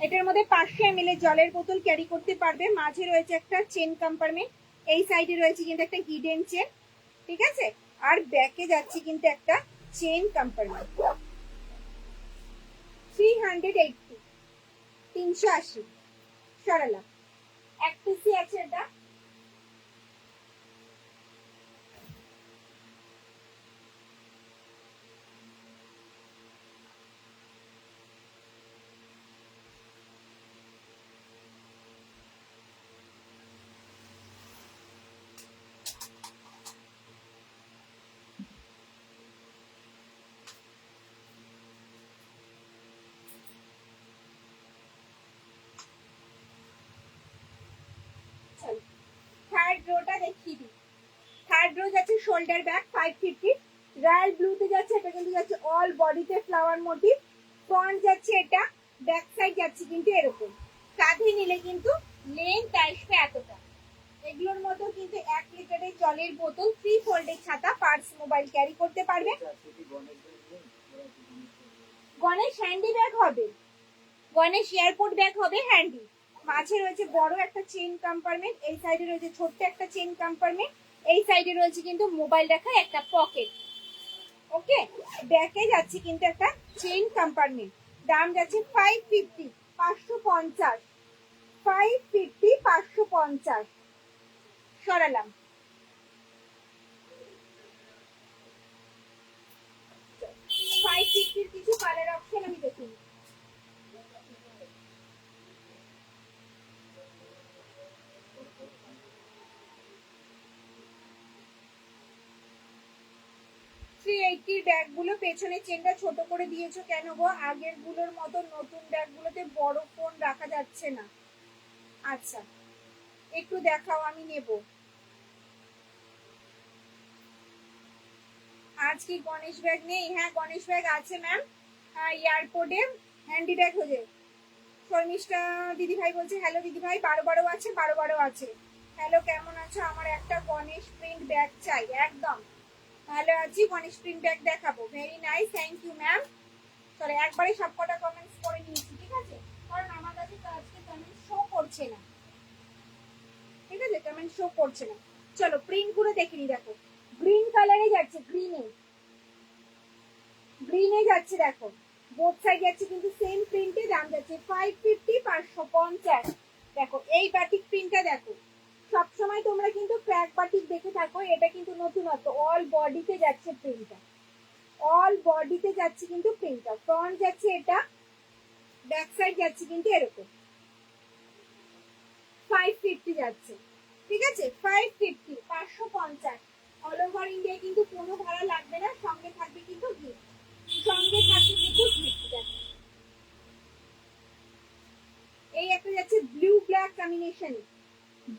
এটার মধ্যে 500 ml জলের বোতল ক্যারি করতে পারবে মাঝে রয়েছে একটা চেন কম্পার্টমেন্ট এই সাইডে রয়েছে কিন্তু একটা হিডেন চেন ঠিক আছে আর ব্যাকে যাচ্ছে কিন্তু একটা চেন কম্পার্টমেন্ট 380 380 সরালাম এক পিসি আছে এটা থার্ড রোটা দেখিয়ে দিই থার্ড রো যাচ্ছে শোল্ডার ব্যাগ 550 রয়্যাল ব্লুতে যাচ্ছে এটা কিন্তু যাচ্ছে অল বডিতে ফ্লাওয়ার মোটিভ ফ্রন্ট যাচ্ছে এটা ব্যাক সাইড যাচ্ছে কিন্তু এরকম কাঁধে নিলে কিন্তু লেন্থ আসবে এতটা এগুলোর মতো কিন্তু 1 লিটারের জলের বোতল 3 ফোল্ডের ছাতা পার্স মোবাইল ক্যারি করতে পারবে গণেশ হ্যান্ডি ব্যাগ হবে গণেশ এয়ারপোর্ট ব্যাগ হবে হ্যান্ডি মাঝে রয়েছে বড় একটা চেইন কম্পার্টমেন্ট, এই সাইডে রয়েছে ছোট্ট একটা চেইন কম্পার্টমেন্ট, এই সাইডে রয়েছে কিন্তু মোবাইল রাখার একটা পকেট। ওকে, ব্যাকে যাচ্ছে কিন্তু একটা চেইন কম্পার্টমেন্ট। দাম যাচ্ছে 550, 550, 550, 550। সরালাম। 550 কিছু কালার অপশন আমি দেখুন। 380 ব্যাগগুলো পেছনে চেনটা ছোট করে দিয়েছো কেন গো? আগের গুলোর মতো নতুন ব্যাগগুলোতে বড় ফোন রাখা যাচ্ছে না। আচ্ছা, একটু দেখাও, আমি নেব। আজ কি গণেশ ব্যাগ নেই? হ্যাঁ গণেশ ব্যাগ আছে ম্যাম, এয়ারপোর্টে হ্যান্ডি ব্যাগ হয়ে। শর্মিষ্ঠা দিদি ভাই বলছে হ্যালো দিদি ভাই, 12 আছে, 12 আছে। হ্যালো, কেমন আছো? আমার একটা গণেশ প্রিন্ট ব্যাগ চাই। একদম ভালো আছি, গণেশ প্রিন্ট ব্যাগ দেখাবো। Very nice, thank you ma'am. চলো একবারে সবকটা কমেন্টস করে নিয়েছি, ঠিক আছে? কারণ আমার কাছে তো আজকে কমেন্ট শো করছে না, ঠিক আছে? কমেন্ট শো করছে না। চলো প্রিন্ট গুলো দেখে নি। দেখো গ্রিন কালারে যাচ্ছে, গ্রিনে যাচ্ছে। দেখো বোথ সাইড যাচ্ছে কিন্তু সেম প্রিন্টে। দাম যাচ্ছে 550, 550। দেখো এই বাটিক প্রিন্টটা দেখো, সবসময় তোমরা কিন্তু ক্র্যাক বাটিক দেখে থাকো, এটা কিন্তু নতুনত্ব। অল বডিতে যাচ্ছে প্রিন্টটা, অল বডিতে যাচ্ছে কিন্তু প্রিন্টটা। ফ্রন্ট যাচ্ছে এটা, ব্যাক সাইড যাচ্ছে কিন্তু এরকম। 550 যাচ্ছে, ঠিক আছে? 550, 550। অল ওভার ইন্ডিয়ায় কিন্তু কোনো ভাড়া লাগবে না, সঙ্গে থাকবে কিন্তু গিফট, সঙ্গে থাকবে কিন্তু গিফট। দেখো এই একটা যাচ্ছে ব্লু ব্ল্যাক কম্বিনেশনে,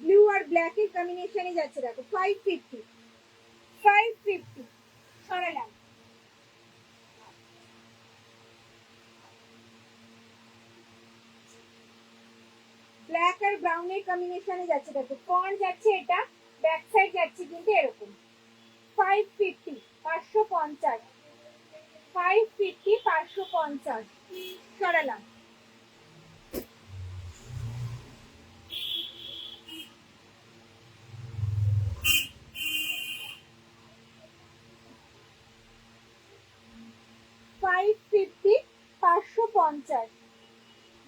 ব্লু আর ব্ল্যাক এর কম্বিনেশনে যাচ্ছে। দেখো 550, 550। সরালাম। ব্ল্যাক আর ব্রাউনের কম্বিনেশনে যাচ্ছে। দেখো ফ্রন্ট যাচ্ছে এটা, ব্যাক সাইড যাচ্ছে কিন্তু এরকম। 550, 550, 550, 550। সরালাম। Five fifty, 550।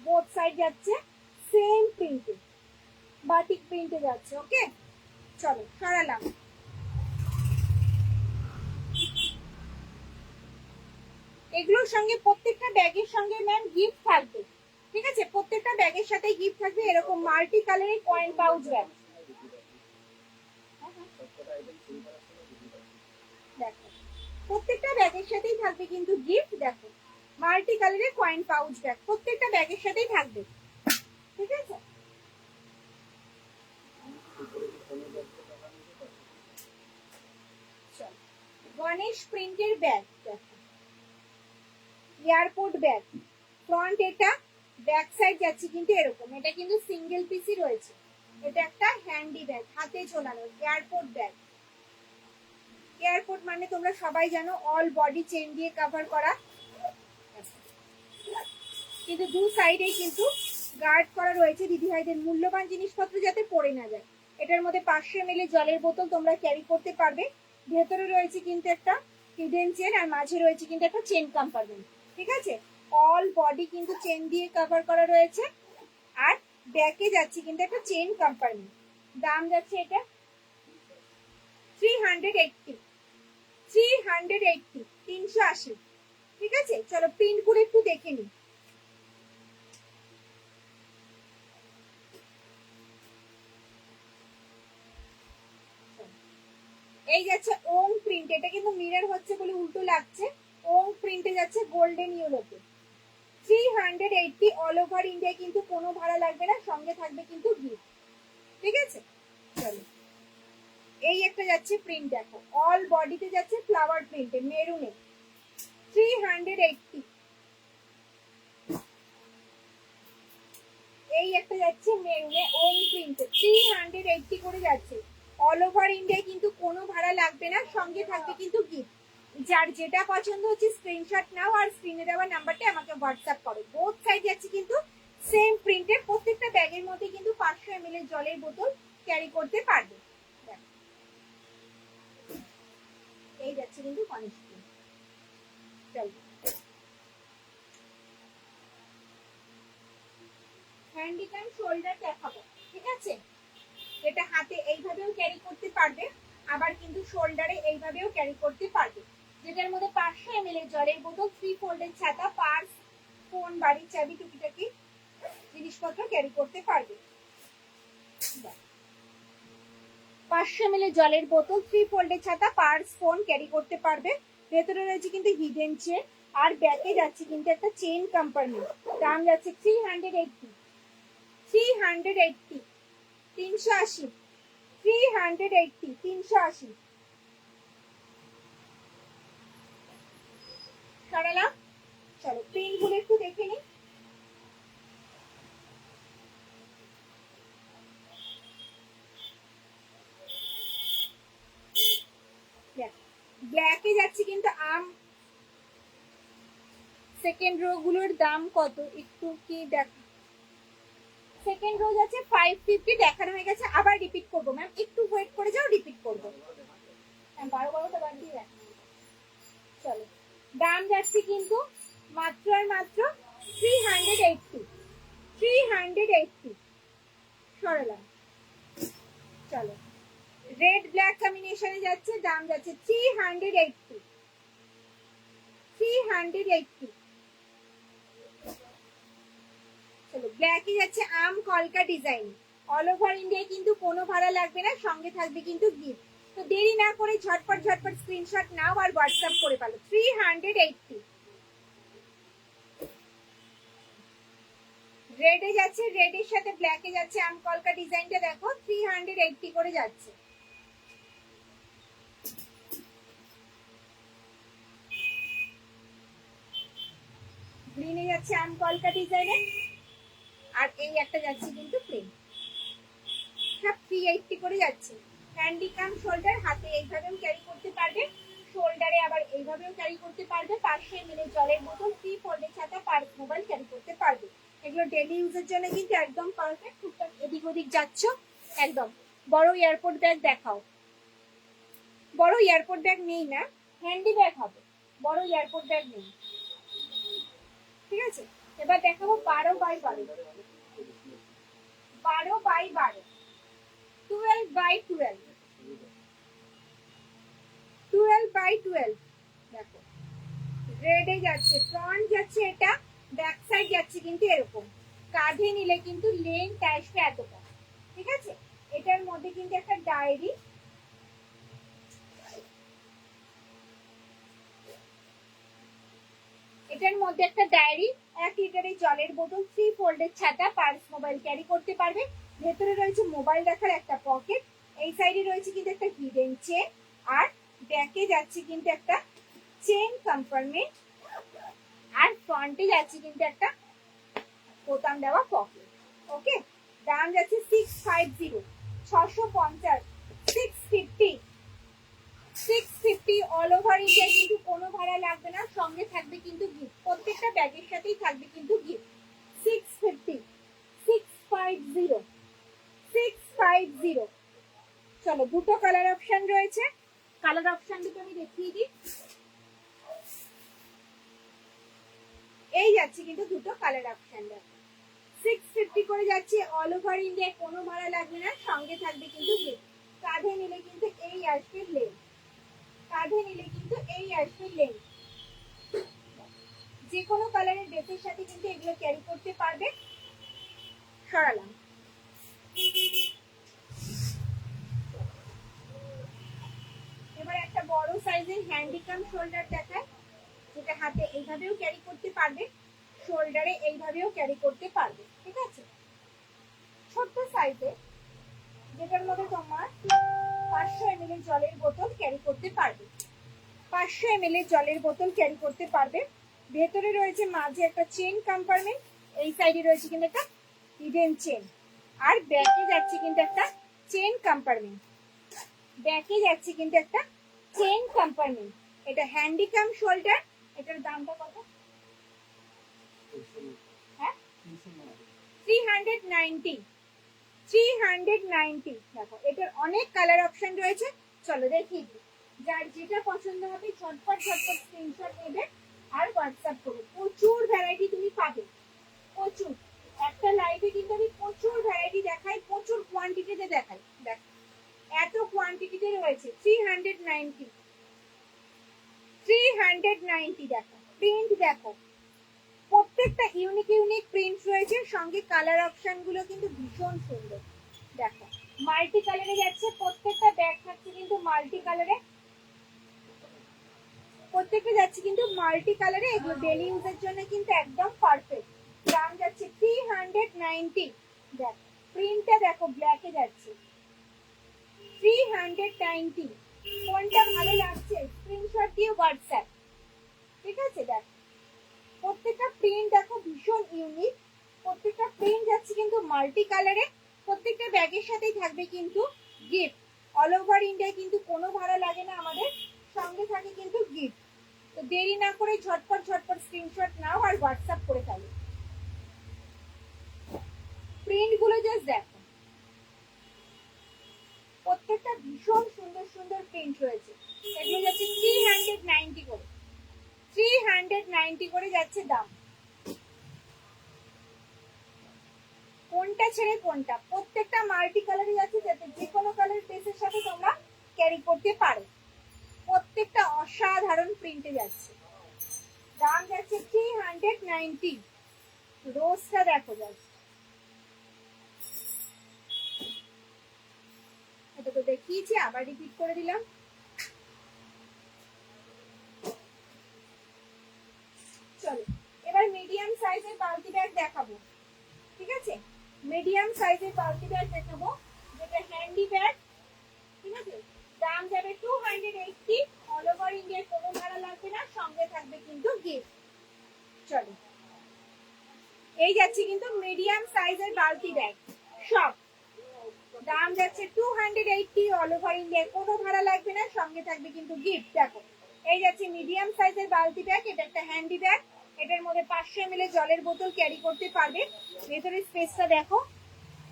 বোথ সাইড যাচ্ছে সেম প্রিন্টে, বাটিক প্রিন্টে যাচ্ছে। ওকে চলো সরালাম। এগুলোর সঙ্গে প্রত্যেকটা ব্যাগের সঙ্গে ম্যাম গিফট থাকবে, ঠিক আছে? প্রত্যেকটা ব্যাগের সাথে গিফট থাকবে এরকম মাল্টি কালারের কয়েন পাউচ ব্যাগ। দেখো প্রত্যেকটা ব্যাগের সাথেই থাকবে কিন্তু গিফট। দেখো মাল্টি কালারের কয়েন পাউচ ব্যাগ প্রত্যেকটা ব্যাগের সাথেই থাকবে, ঠিক আছে? গণেশ প্রিন্টের ব্যাগ। দেখো এয়ারপোর্ট ব্যাগ, ফ্রন্ট এটা, ব্যাক সাইড যাচ্ছে কিন্তু এরকম। এটা কিন্তু সিঙ্গেল পিসই রয়েছে। এটা একটা হ্যান্ডি ব্যাগ, হাতে ঝোলানো এয়ারপোর্ট ব্যাগ। এয়ারপোর্ট মানে তোমরা সবাই জানো অল বডি চেইন দিয়ে কভার করা, কিন্তু দু সাইডে কিন্তু গার্ড করা রয়েছে দিদিভাইদের মূল্যবান জিনিসপত্র যাতে পড়ে না যায়। এটার মধ্যে 500 ml জলের বোতল তোমরা ক্যারি করতে পারবে। ভেতরে রয়েছে কিন্তু একটা হিডেন চেন, আর মাঝে রয়েছে কিন্তু একটা চেন কম্পার্টমেন্ট, ঠিক আছে? অল বডি কিন্তু চেন দিয়ে কভার করা রয়েছে, আর ব্যাকে যাচ্ছে কিন্তু একটা চেন কম্পার্টমেন্ট। দাম যাচ্ছে এটা 380, 380, 380, ঠিক আছে? চলো প্রিন্ট করে একটু দেখে নিই। এই যাচ্ছে ওং প্রিন্ট, এটা কিন্তু মিরর হচ্ছে বলে উল্টো লাগছে। ওং প্রিন্টে যাচ্ছে গোল্ডেন ইয়েলোতে। 380 অল ওভার ইন্ডিয়া, কিন্তু কোনো ভাড়া লাগবে না, সঙ্গে থাকবে কিন্তু গিফট, ঠিক আছে? চলো এই একটা যাচ্ছে প্রিন্ট। দেখো অল বডিতে যাচ্ছে ফ্লাওয়ার প্রিন্টে মেরুনে। 380। এই একটা যাচ্ছে মেরুনে ওং প্রিন্টে, 380 করে যাচ্ছে। অল ওভার ইন্ডিয়ায় কিন্তু কোনো ভাড়া লাগবে না, সঙ্গে থাকবে কিন্তু গিফট। যার যেটা পছন্দ হচ্ছে স্ক্রিনশট নাও, আর স্ক্রিনে দেওয়া নাম্বারটা আমাকে হোয়াটসঅ্যাপ করো। বোথ সাইড যাচ্ছে কিন্তু সেম প্রিন্টের, প্রত্যেকটা ব্যাগের মধ্যে ml এর জলের বোতল ক্যারি করতে পারবে। এই যাচ্ছে কিন্তু কনিষ্ঠী। চলো হ্যান্ডিক্যাম শোল্ডার দেখাবো, ঠিক আছে? এটা হাতে এইভাবেও ক্যারি করতে পারবে, আবার কিন্তু শোল্ডারে এইভাবেও ক্যারি করতে পারবে। যেটার মধ্যে 500 ml এর জলের বোতল, 3 ফোল্ডের ছাতা, পার্স, ফোন, বাড়ির চাবি, টুকিটাকি জিনিসপত্র ক্যারি করতে পারবে। 500 ml এর জলের বোতল, 3 ফোল্ডের ছাতা, পার্স, ফোন ক্যারি করতে পারবে। ভেতরে রয়েছে কিন্তু হিডেন চেন, আর ব্যাকে যাচ্ছে কিন্তু একটা চেন কম্পার্টমেন্ট। দাম যাচ্ছে 380, 380, 380, 380, 380। সরালাম। চলো প্রিন্ট গুলো একটু দেখে নিই। ব্ল্যাকে যাচ্ছে কিন্তু আম। সেকেন্ড রো গুলোর দাম কত একটু কি দেখ। সেকেন্ড রো যাচ্ছে 550, দেখানো হয়ে গেছে, আবার রিপিট করবো ম্যাম, একটু ওয়েট করে যাও, রিপিট করবো। 12-12টা বাদ দিয়ে রাখ। চলো দাম যাচ্ছে কিন্তু মাত্র আর মাত্র 380, 380। সরালাম। চলো রেড ব্ল্যাক কম্বিনেশনে যাচ্ছে, দাম যাচ্ছে 380, 380। চলো ব্ল্যাকে যাচ্ছে আম কলকা ডিজাইন, অল ওভার ইন্ডিয়ায় কিন্তু কোনো ভাড়া লাগবে না, সঙ্গে থাকবে কিন্তু গিফট। তো দেরি না করে ঝটপট ঝটপট স্ক্রিনশট নাও আর হোয়াটসঅ্যাপ করে পালো। 380। রেডে যাচ্ছে, রেডের সাথে ব্ল্যাকে যাচ্ছে আম কলকা ডিজাইনটা দেখো, 380 করে যাচ্ছে। গ্রিনে যাচ্ছে আম কলকা ডিজাইনে, আর এই একটা যাচ্ছে কিন্তু প্লেন। সব 380 করে যাচ্ছে। হ্যান্ডিক্যাম শোল্ডার, হাতে এইভাবেও ক্যারি করতে পারবে, শোল্ডারে আবার এইভাবেও ক্যারি করতে পারবে। 500 ml জলের বোতল, 3 ফোল্ডের ছাতা, পার্স মোবাইল ক্যারি করতে পারবে। এগুলো ডেলি ইউজের জন্য কিন্তু একদম পারফেক্ট। টুকটাক এদিক ওদিক যাচ্ছ একদম। বড় এয়ারপোর্ট ব্যাগ দেখাও। বড় এয়ারপোর্ট ব্যাগ নেই না, হ্যান্ডি ব্যাগ হবে, বড় এয়ারপোর্ট ব্যাগ নেই, ঠিক আছে? এবার দেখাবো 12x12, 12x12, 12x12, 12x12। দেখো রেডে যাচ্ছে, ফ্রন্ট যাচ্ছে এটা, ব্যাক সাইড যাচ্ছে কিন্তু এরকম। কাঁধে নিলে কিন্তু লেন্থ আসবে এতটা, ঠিক আছে? এটার মধ্যে কিন্তু একটা ডায়েরি, এটার মধ্যে একটা ডায়েরি, 1 লিটারের জলের বোতল, 3 ফোল্ডের ছাতা, পার্স মোবাইল ক্যারি করতে পারবে। ভেতরে রয়েছে মোবাইল রাখার একটা পকেট, এই সাইডে রয়েছে কিন্তু একটা হিডেন চেন, আর ব্যাকে যাচ্ছে কিন্তু একটা চেন কম্পার্টমেন্ট, আর ফ্রন্টে যাচ্ছে কিন্তু একটা বোতাম দেওয়া পকেট। ওকে, দাম যাচ্ছে 650, 650, 650, 650 অল ওভার ইন্ডিয়া, কিন্তু কোনো ভাড়া লাগবে না, সঙ্গে থাকবে কিন্তু গিফট, প্রত্যেকটা ব্যাগের সাথেই থাকবে কিন্তু গিফট। 650, 650, 650। চলো দুটো কালার অপশন রয়েছে, কালার অপশন দুটো আমি দেখিয়ে দিই। এই যাচ্ছে কিন্তু দুটো কালার অপশন, দেখো 650 করে যাচ্ছে, অল ওভার ইন্ডিয়ায় কোনো ভাড়া লাগবে না, সঙ্গে থাকবে কিন্তু গিফট। কাঁধে নিলে কিন্তু এই আসবে লেন্থ, কাঁধে নিলে কিন্তু এই আসবে লেন্থ। যে কোনো কালারের ড্রেসের সাথে কিন্তু এগুলো ক্যারি করতে পারবে। সরালাম। এবার একটা বড় সাইজের হ্যান্ডিক্যাম শোল্ডার দেখায়, যেটা হাতে এইভাবেও ক্যারি করতে পারবে, শোল্ডারে এইভাবেও ক্যারি করতে পারবে, ঠিক আছে? ছোট্ট সাইজে, যেটার মধ্যে তোমার 500 ml জলের বোতল ক্যারি করতে পারবে, 500 ml জলের বোতল ক্যারি করতে পারবে। ভেতরে রয়েছে মাঝে একটা চেন কম্পার্টমেন্ট, এই সাইডে রয়েছে কিন্তু একটা হিডেন চেন, আর ব্যাকে যাচ্ছে কিন্তু একটা চেন কম্পার্টমেন্ট, ব্যাকে যাচ্ছে কিন্তু একটা চেন কম্পার্টমেন্ট। এটা হ্যান্ডিক্যাম শোল্ডার। এটার দামটা কত? হ্যাঁ 390, 390। দেখো এটার অনেক কালার অপশন রয়েছে, চলো দেখিয়ে দিই। যার যেটা পছন্দ হবে ঝটপট ঝটপট স্ক্রিনশট নেবে আর হোয়াটসঅ্যাপ করবে। প্রচুর ভ্যারাইটি তুমি পাবে, প্রচুর। একটা লাইভে কিন্তু আমি প্রচুর ভ্যারাইটি দেখাই, প্রচুর কোয়ান্টিটিতে দেখাই। দেখো এত কোয়ান্টিটিতে রয়েছে। 390, 390। দেখো প্রিন্ট দেখো, প্রত্যেকটা ইউনিক ইউনিক প্রিন্ট রয়েছে, সঙ্গে কালার অপশন গুলো কিন্তু ভীষণ সুন্দর। দেখো মাল্টি কালারে যাচ্ছে, প্রত্যেকটা ব্যাগ থাকছে কিন্তু মাল্টি কালারে, প্রত্যেকটা যাচ্ছে কিন্তু মাল্টি কালারে। এগুলো ডেলি ইউজের জন্য কিন্তু একদম পারফেক্ট। দাম যাচ্ছে 390। দেখো প্রিন্টটা দেখো, ব্ল্যাকে যাচ্ছে 390। কোনটা ভালো লাগছে স্ক্রিনশট দিয়ে হোয়াটসঅ্যাপ, ঠিক আছে? দেখো প্রত্যেকটা প্রিন্ট দেখো ভীষণ ইউনিক, প্রত্যেকটা প্রিন্ট যাচ্ছে কিন্তু মাল্টি কালারে। প্রত্যেকটা ব্যাগের সাথেই থাকবে কিন্তু গিফট। অল ওভার ইন্ডিয়ায় কিন্তু কোনো ভাড়া লাগে না আমাদের, সঙ্গে থাকে কিন্তু গিফট। তো দেরি না করে ঝটপট ঝটপট স্ক্রিনশট নাও আর হোয়াটসঅ্যাপ করে ফেলো। প্রিন্ট গুলো জাস্ট দেখো, প্রত্যেকটা ভীষণ সুন্দর সুন্দর প্রিন্ট রয়েছে। এগুলো যাচ্ছে 390 করে, 390 করে যাচ্ছে দাম। কোনটা ছেড়ে কোনটা, প্রত্যেকটা মাল্টি কালারে যাচ্ছে, যাতে যে কোনো কালার ড্রেসের সাথে তোমরা ক্যারি করতে পারো। প্রত্যেকটা অসাধারণ প্রিন্টে যাচ্ছে, দাম যাচ্ছে 390। রোজটা দেখো জাস্ট, এটা তো দেখিয়েছি, আবার রিপিট করে দিলাম। চলো এবার মিডিয়াম সাইজের বালতি ব্যাগ দেখাবো, ঠিক আছে? মিডিয়াম সাইজের বালতি ব্যাগ দেখাবো, যেটা হ্যান্ডি ব্যাগ, ঠিক আছে? দাম যাবে 280। অল ওভার ইন্ডিয়ায় কোনো ভাড়া লাগবে না, সঙ্গে থাকবে কিন্তু গিফট। চলো এই যাচ্ছে কিন্তু মিডিয়াম সাইজের বালতি ব্যাগ সব, দাম যাচ্ছে 280। অল ওভার ইন্ডিয়ায় কোনো ভাড়া লাগবে না, সঙ্গে থাকবে কিন্তু গিফট। দেখো এই যাচ্ছে মিডিয়াম সাইজের বালতি ব্যাগ, এটা একটা হ্যান্ডি ব্যাগ। এটার মধ্যে 500 ml জলের বোতল ক্যারি করতে পারবে। ভেতরের স্পেসটা দেখো,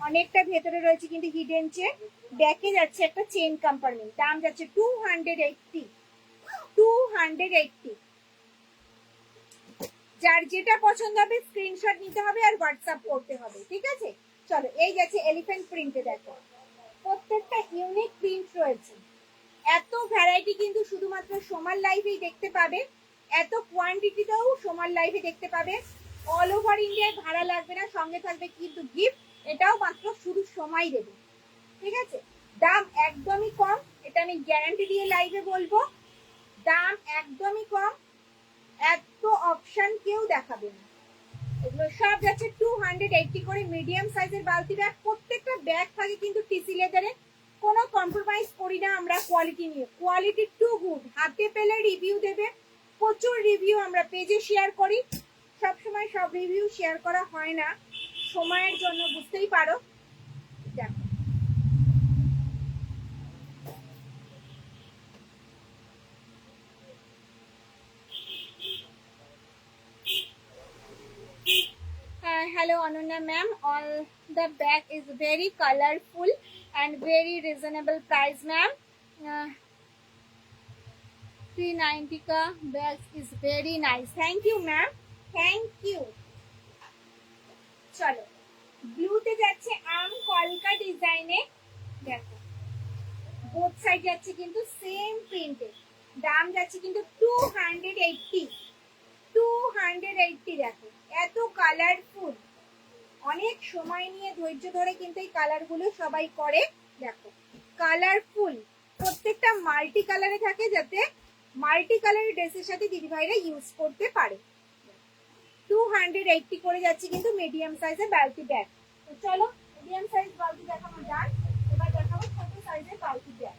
অনেকটা ভেতরে রয়েছে কিন্তু হিডেন চেন। ব্যাকে যাচ্ছে একটা চেন কম্পার্টমেন্ট, দাম যাচ্ছে 280, 280। যার যেটা পছন্দ হবে স্ক্রিনশট নিতে হবে আর হোয়াটসঅ্যাপ করতে হবে, ঠিক আছে? চলো এই যাচ্ছে এলিফ্যান্ট প্রিন্টে, দেখো প্রত্যেকটা ইউনিক প্রিন্ট রয়েছে। এত ভ্যারাইটি কিন্তু শুধুমাত্র সোমার লাইভেই দেখতে পাবে, এত কোয়ান্টিটিতেও সোমার লাইভে দেখতে পাবে। অল ওভার ইন্ডিয়ায় ভাড়া লাগবে না, সঙ্গে থাকবে কিন্তু গিফট। এটাও মাত্র শুধু সময় দেবে, ঠিক আছে? দাম একদমই কম, এটা আমি গ্যারান্টি দিয়ে লাইভে বলবো, দাম একদমই কম। এত অপশন কেউ দেখাবে না। এগুলো সব যাচ্ছে 280 করে। মিডিয়াম সাইজের বালতি ব্যাগ, প্রত্যেকটা ব্যাগ থাকে কিন্তু টিসি লেদারে, কোনো কম্প্রোমাইজ করি না আমরা কোয়ালিটি নিয়ে। কোয়ালিটি টু গুড, হাতে পেলে রিভিউ দেবে। প্রচুর রিভিউ আমরা পেজে শেয়ার করি, সবসময় সব রিভিউ শেয়ার করা হয় না সময়ের জন্য, বুঝতেই পারো। দেখো hello Ananya ma'am, all the bag is very colorful and very reasonable price ma'am. 390 ka bag is very nice, thank you ma'am, thank you. চলো ব্লুতে যাচ্ছে আম কলকা ডিজাইনে, দেখো বোথ সাইড যাচ্ছে কিন্তু সেম প্রিন্টে। দাম যাচ্ছে কিন্তু 280, 280। দেখো এত কালারফুল, অনেক সময় নিয়ে ধৈর্য ধরে কিন্তু এই কালার গুলো সবাই করে। দেখো কালারফুল, প্রত্যেকটা মাল্টি কালারে থাকে, যাতে মাল্টি কালারের ড্রেসের সাথে দিদিভাইরা ইউজ করতে পারে। 280 করে যাচ্ছে কিন্তু মিডিয়াম সাইজের বালতি ব্যাগ। তো চলো মিডিয়াম সাইজ বালতি দেখানো যাক, এবার দেখাবো ছোট সাইজের বালতি ব্যাগ।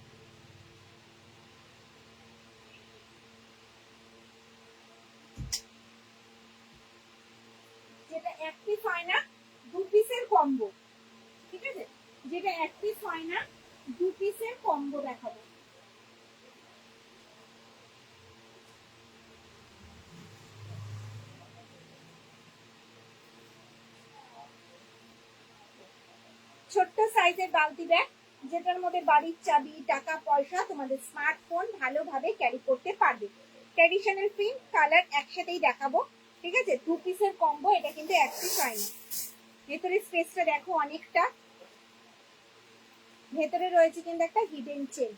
যেটা এক পিস হয় না, দু পিসের কম্বো, ঠিক আছে? যেটা এক পিস হয় না, দু পিসের কম্বো দেখাবো। ছোট্ট সাইজের বালতি ব্যাগ, যেটার মধ্যে বাড়ির চাবি, টাকা পয়সা, তোমাদের স্মার্টফোন ভালোভাবে ক্যারি করতে পারবে। ট্র্যাডিশনাল প্রিন্ট কালার একসাথেই দেখাবো, ঠিক আছে? 2 পিসের কম্বো, এটা কিন্তু এক পিস হয়নি। ভেতরের স্পেসটা দেখো অনেকটা। ভেতরে রয়েছে কিন্তু একটা হিডেন চেন,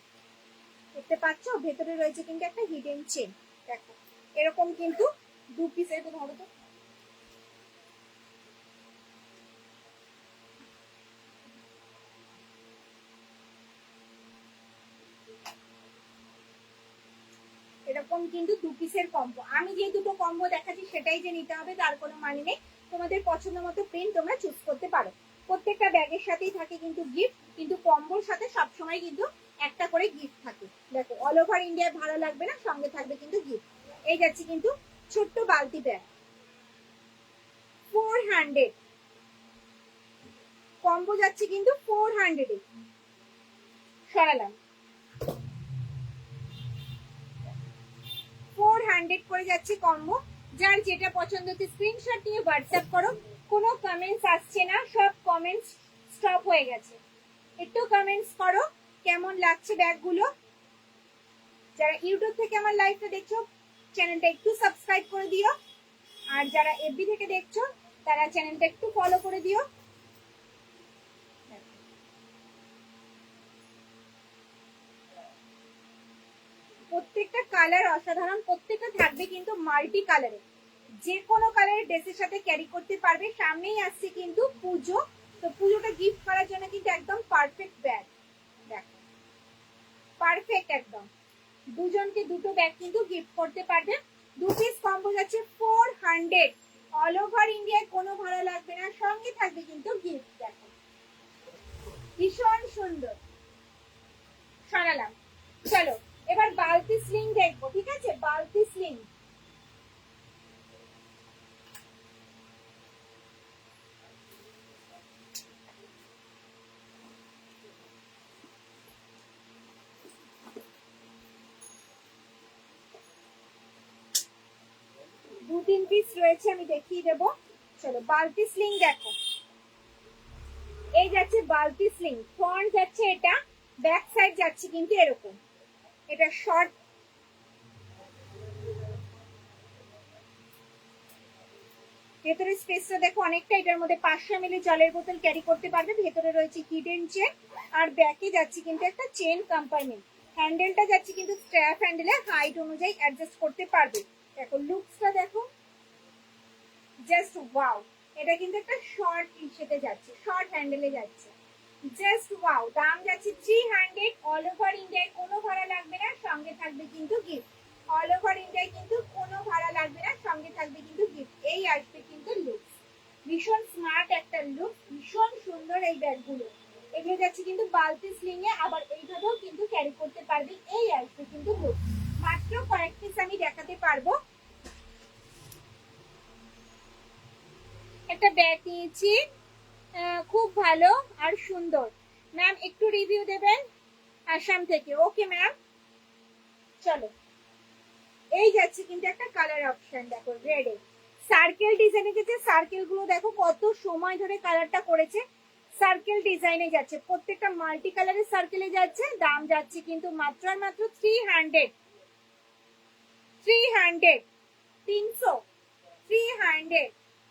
দেখতে পাচ্ছ? ভেতরে রয়েছে কিন্তু একটা হিডেন চেন, দেখো এরকম কিন্তু 2 পিসের। ধরো তো, এরকম কিন্তু 2 পিসের কম্বো। আমি যে দুটো কম্বো দেখাচ্ছি সেটাই যে নিতে হবে তার কোনো মানে নেই। তোমাদের পছন্দ মতো প্রিন্ট তোমরা চুজ করতে পারো। প্রত্যেকটা ব্যাগের সাথেই থাকে কিন্তু গিফট, কিন্তু কম্বোর সাথে সবসময় কিন্তু একটা করে গিফট থাকে। দেখো অল ওভার ইন্ডিয়ায় ভালো লাগবে না, সঙ্গে থাকবে কিন্তু গিফট। এই যাচ্ছে কিন্তু ছোট্ট বালতি ব্যাগ, 400 কম্বো যাচ্ছে কিন্তু 400 এ। সরালাম, 400 করে যাচ্ছে কম্বো। যার যেটা পছন্দ হচ্ছে স্ক্রিনশট নিয়ে হোয়াটসঅ্যাপ করো। কোনো কমেন্টস আসছে না, সব কমেন্টস স্টপ হয়ে গেছে। একটু কমেন্টস করো কেমন লাগছে ব্যাগগুলো। যারা ইউটিউব থেকে আমার লাইভটা দেখছো চ্যানেলটা একটু সাবস্ক্রাইব করে দিও, আর যারা এফবি থেকে দেখছো তারা চ্যানেলটা একটু ফলো করে দিও। প্রত্যেকটা কালার অসাধারণ, প্রত্যেকটা থাকবে কিন্তু মাল্টি কালারে, যে কোনো কালারের ড্রেসের সাথে ক্যারি করতে পারবে। সামনেই আসছে কিন্তু পুজো, তো পুজোটা গিফট করার জন্য কিন্তু একদম পারফেক্ট ব্যাগ। দেখো পারফেক্ট একদম, দুজনকে দুটো ব্যাগ কিন্তু গিফট করতে পারবে। 2 পিস কম্বো যাচ্ছে 400, অল ওভার ইন্ডিয়ায় কোনো ভাড়া লাগবে না, সঙ্গে থাকবে কিন্তু গিফট। দেখো ভীষণ সুন্দর। সরালাম, চলো এবার বালতি স্লিং দেখবো, ঠিক আছে? বালতি স্লিং, দু 3 পিস রয়েছে, আমি দেখিয়ে দেবো। চলো বালতি স্লিং দেখো, এই যাচ্ছে বালতি স্লিং। ফ্রন্ট যাচ্ছে এটা, ব্যাক সাইড যাচ্ছে কিন্তু এরকম। এটা শর্ট, ভেতরে স্পেসটা দেখো অনেকটা। এটার মধ্যে 500 ml জলের বোতল ক্যারি করতে পারবে। ভেতরে রয়েছে হিডেন চেন, আর ব্যাকে যাচ্ছে কিন্তু একটা চেন কম্পার্টমেন্ট। হ্যান্ডেলটা যাচ্ছে কিন্তু স্ট্র্যাপ হ্যান্ডেলে, হাইট অনুযায়ী অ্যাডজাস্ট করতে পারবে। দেখো লুকসটা দেখো, জাস্ট ওয়াও। এটা কিন্তু একটা শর্ট ইসেতে যাচ্ছে, শর্ট হ্যান্ডেলে যাচ্ছে, জাস্ট ওয়াও। দাম যাচ্ছে 300, অল ওভার ইন্ডিয়ায় কোনো ভাড়া লাগবে না, সঙ্গে থাকবে কিন্তু গিফট। অল ওভার ইন্ডিয়ায় কিন্তু কোনো ভাড়া লাগবে না, সঙ্গে থাকবে কিন্তু গিফট। এই আসবে কিন্তু লুকস, ভীষণ স্মার্ট একটা লুক, ভীষণ সুন্দর এই ব্যাগগুলো। এগুলো যাচ্ছে কিন্তু বালতি স্লিং এ, আবার এইভাবেও কিন্তু ক্যারি করতে পারবে। এই আসবে কিন্তু লুক। মাত্র কয়েক পিস আমি দেখাতে পারবো। একটা ব্যাগ নিয়েছি, খুব ভালো আর সুন্দর। ম্যাম একটু রিভিউ দেবেন আসাম থেকে। ওকে ম্যাম, চলো এই যাচ্ছে কিন্তু একটা কালার অপশন, দেখো রেড এ সার্কেল ডিজাইনে যাচ্ছে। সার্কেল গুলো দেখো কত সময় ধরে কালারটা করেছে, সার্কেল ডিজাইনে যাচ্ছে। প্রত্যেকটা মাল্টি কালারের সার্কেলে যাচ্ছে। দাম যাচ্ছে কিন্তু মাত্র আর মাত্র 300, 300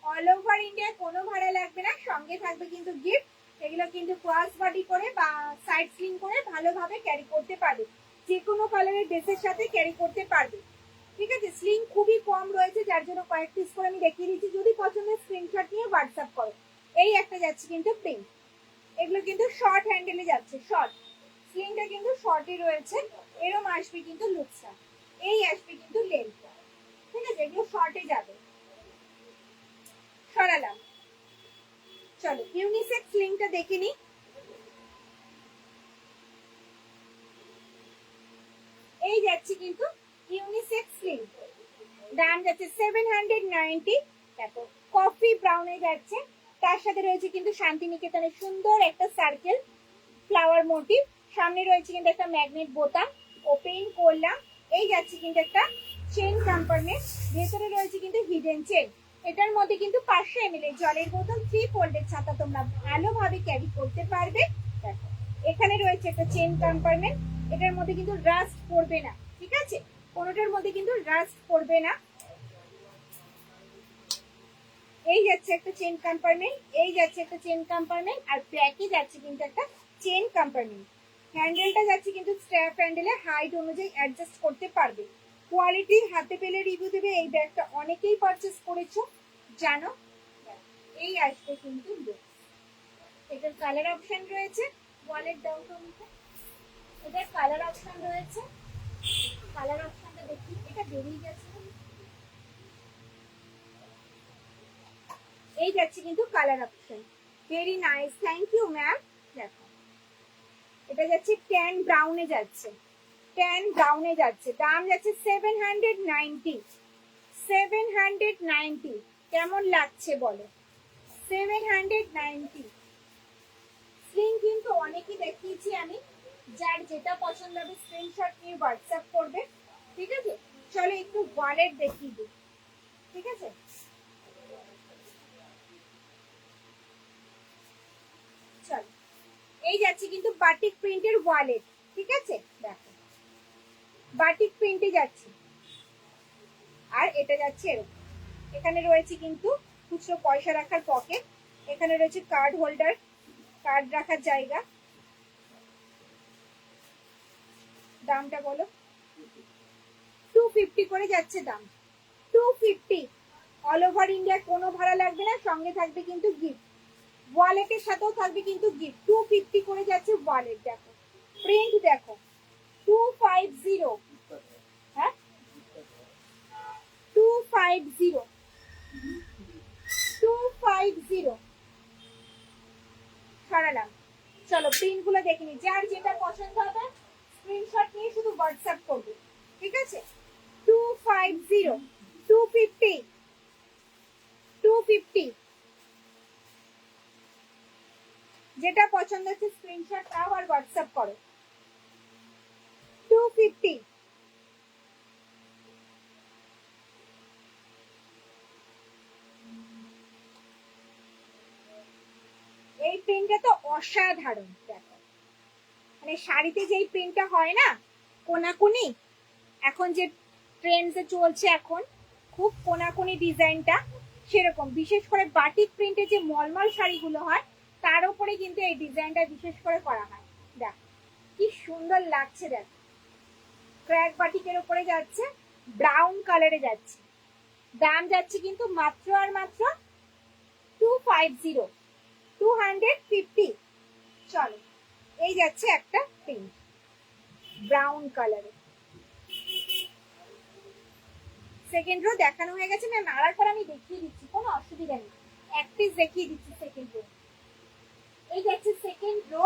অল ওভার ইন্ডিয়া, কোনো ভাড়া লাগবে না, সঙ্গে থাকবে কিন্তু গিফট। এগুলো কিন্তু ক্রস বডি করে বা সাইড স্লিং করে ভালোভাবে ক্যারি করতে পারবে, যে কোনো কালারের ড্রেসের সাথে ক্যারি করতে পারবে, ঠিক আছে? স্লিং খুবই কম রয়েছে, যার জন্য কয়েক পিস করে আমি দেখিয়ে দিচ্ছি। যদি পছন্দের স্ক্রিনশট নিয়ে হোয়াটসঅ্যাপ করো। এই একটা যাচ্ছে কিন্তু পিঙ্ক, এগুলো কিন্তু শর্ট হ্যান্ডেলে যাচ্ছে, শর্ট স্লিংটা কিন্তু শর্টই রয়েছে। এরম আসবে কিন্তু লুকসটা, এই আসবে কিন্তু লেন্থটা, ঠিক আছে? এগুলো শর্টে যাবে। সরালাম, চলো ইউনিসেক্স লিঙ্কটা দেখে নি। এই যাচ্ছে কিন্তু ইউনিসেক্স লিঙ্ক, দাম যাচ্ছে 790। দেখো কফি ব্রাউনে যাচ্ছে, তার সাথে রয়েছে কিন্তু শান্তিনিকেতনের সুন্দর একটা সার্কেল ফ্লাওয়ার মোটিভ। সামনে রয়েছে কিন্তু একটা ম্যাগনেট বোতাম, ওপেন করলাম। এই যাচ্ছে কিন্তু একটা চেন কম্পার্টমেন্ট, ভেতরে রয়েছে কিন্তু হিডেন চেন। এটার মধ্যে কিন্তু 500 ml জলের বোতল, 3 ফোল্ডের ছাতা তোমরা ভালোভাবে ক্যারি করতে পারবে। দেখো এখানে রয়েছে একটা চেন কম্পার্টমেন্ট, এটার মধ্যে কিন্তু রাস্ট পড়বে না, ঠিক আছে, কোনোটার মধ্যে কিন্তু রাস্ট পড়বে না। এই যাচ্ছে একটা চেন কম্পার্টমেন্ট, এই যাচ্ছে একটা চেন কম্পার্টমেন্ট, আর ব্যাকে যাচ্ছে কিন্তু একটা চেন কম্পার্টমেন্ট। হ্যান্ডেলটা যাচ্ছে কিন্তু স্ট্র্যাপ হ্যান্ডেলে, হাইট অনুযায়ী অ্যাডজাস্ট করতে পারবে। কোয়ালিটি হাতে পেলে রিভিউ দেবে। এই ব্যাগটা অনেকেই পারচেস করেছো জানো। এই আসবে কিন্তু এটার কালার অপশন রয়েছে, ওয়ালেট দাও তো আমাকে। এটার কালার অপশন রয়েছে, কালার অপশনটা দেখি, এটা বেরিয়ে গেছে। এই যাচ্ছে কিন্তু colour option, very nice, thank you ma'am. দেখো এটা যাচ্ছে ট্যান ব্রাউনে যাচ্ছে, ট্যান ব্রাউনে যাচ্ছে, দাম যাচ্ছে 790, 790। কেমন লাগছে বলো, 790। স্ক্রিন কিন্তু অনেকই দেখিয়েছি আমি, যার যেটা পছন্দ হবে স্ক্রিনশট নিয়ে হোয়াটসঅ্যাপ করবে, ঠিক আছে। চলো একটু ওয়ালেট দেখিয়ে দিই, ঠিক আছে। চলো এই যাচ্ছে কিন্তু বাটিক প্রিন্টের ওয়ালেট, ঠিক আছে, দেখো বাটিক প্রিন্টে যাচ্ছে। আর এটা যাচ্ছে এরকম, এখানে রয়েছে কিন্তু খুচরো পয়সা রাখার পকেট, এখানে রয়েছে কার্ড হোল্ডার, কার্ড রাখার জায়গা। দামটা বলো, 250 করে যাচ্ছে দাম, 250। অল ওভার ইন্ডিয়া কোনো ভাড়া লাগবে না, সঙ্গে থাকবে কিন্তু গিফট, ওয়ালেটের সাথেও থাকবে কিন্তু গিফট। 250 করে যাচ্ছে ওয়ালেট। দেখো প্রিন্ট দেখো, 250, হ্যাঁ 250, 250 সরালাম। চলো প্রিন্ট গুলো দেখে নি, যার যেটা পছন্দ হবে স্ক্রিনশট নিয়ে শুধু হোয়াটসঅ্যাপ করবে, ঠিক আছে। 250, 250, 250, যেটা পছন্দ হচ্ছে স্ক্রিনশট নাও আর হোয়াটসঅ্যাপ করো। 250। এই প্রিন্টটা তো অসাধারণ, দেখো মানে শাড়িতে যেই প্রিন্টটা হয় না কোনাকুনি, এখন যে ট্রেন্ডসে চলছে এখন খুব কোনাকুনি ডিজাইনটা, সেরকম বিশেষ করে বাটিক প্রিন্টের যে মলমল শাড়িগুলো হয় তার উপরে কিন্তু এই ডিজাইনটা বিশেষ করে করা হয়। দেখ কি সুন্দর লাগছে, দেখ ক্র্যাক বাটিকের উপরে যাচ্ছে, ব্রাউন কালারে যাচ্ছে, দাম যাচ্ছে কিন্তু মাত্র আর মাত্র 250, 250। চলো এই যাচ্ছে একটা প্রিন্ট ব্রাউন কালারে, সেকেন্ড রো দেখানো হয়ে গেছে না, নাড়ার পর আমি দেখিয়ে দিচ্ছি, কোনো অসুবিধা নেই, এক পিস দেখিয়ে দিচ্ছি সেকেন্ড রো। এই যাচ্ছে সেকেন্ড রো,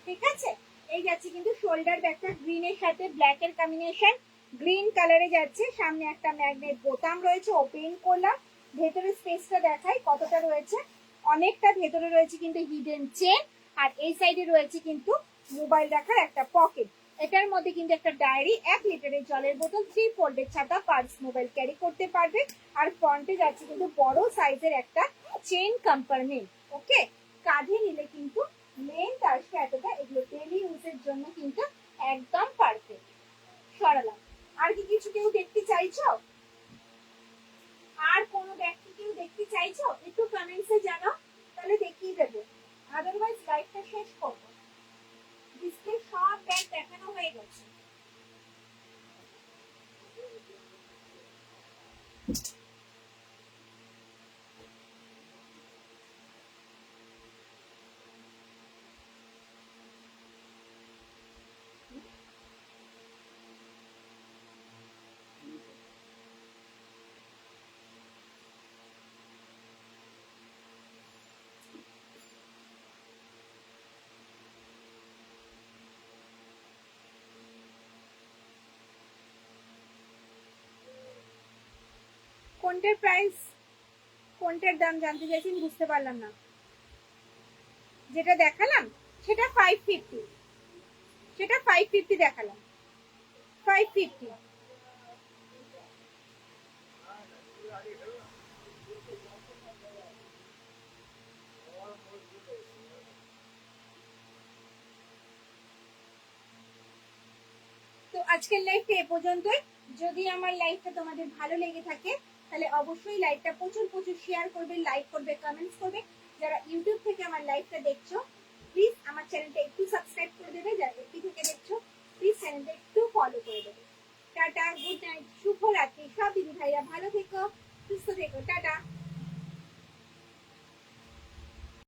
ঠিক আছে। এই যাচ্ছে কিন্তু শোল্ডার ব্যাগটা গ্রিনের সাথে ব্ল্যাক এর কম্বিনেশন, গ্রিন কালারে যাচ্ছে, সামনে একটা ম্যাগনেট বোতাম রয়েছে, ওপেন করলাম, ভেতরে স্পেসটা দেখাই কতটা রয়েছে, অনেকটা ভেতরে রয়েছে কিন্তু হিডেন চেন, আর এই সাইডে রয়েছে কিন্তু মোবাইল রাখার একটা পকেট। এটার মধ্যে কিন্তু একটা ডায়েরি, 1 লিটারের জলের বোতল, 3 ফোল্ডের ছাতা, পার্স, মোবাইল ক্যারি করতে পারবে। আর ফ্রন্টে যাচ্ছে কিন্তু বড় সাইজের একটা চেন কম্পার্টমেন্ট, ওকে। কাঁধে নিলে কিন্তু লেন্থ আসবে এতটা, এগুলো ডেলি ইউজের জন্য কিন্তু একদম পারফেক্ট। সরালাম। আর কি কিছু কেউ দেখতে চাইছো, আর কোনো ব্যাগ কি কেউ দেখতে চাইছো একটু কমেন্টসে জানাও, তাহলে দেখিয়ে দেবো, আদারওয়াইজ লাইভটা শেষ করবো। ডিসপ্লে সব ব্যাগ দেখানো হয়ে গেছে। কোনটার প্রাইস, কোনটার দাম জানতে চাইছেন বুঝতে পারলাম না। যেটা দেখালাম সেটা 550, সেটা 550 দেখালাম, 550। আজকের লাইভটা এ পর্যন্তই। যদি আমার লাইভটা তোমাদের ভালো লেগে থাকে তাহলে অবশ্যই লাইভটা প্রচুর প্রচুর শেয়ার করবে, লাইক করবে, কমেন্টস করবে। যারা ইউটিউব থেকে আমার লাইভটা দেখছো প্লিজ আমার চ্যানেলটা একটু সাবস্ক্রাইব করে দেবে। যারা এপি থেকে দেখছো প্লিজ চ্যানেলটা একটু ফলো করে দেবে। টাটা, গুড নাইট, শুভরাত্রি। সব দিদি ভাইরা ভালো থেকো,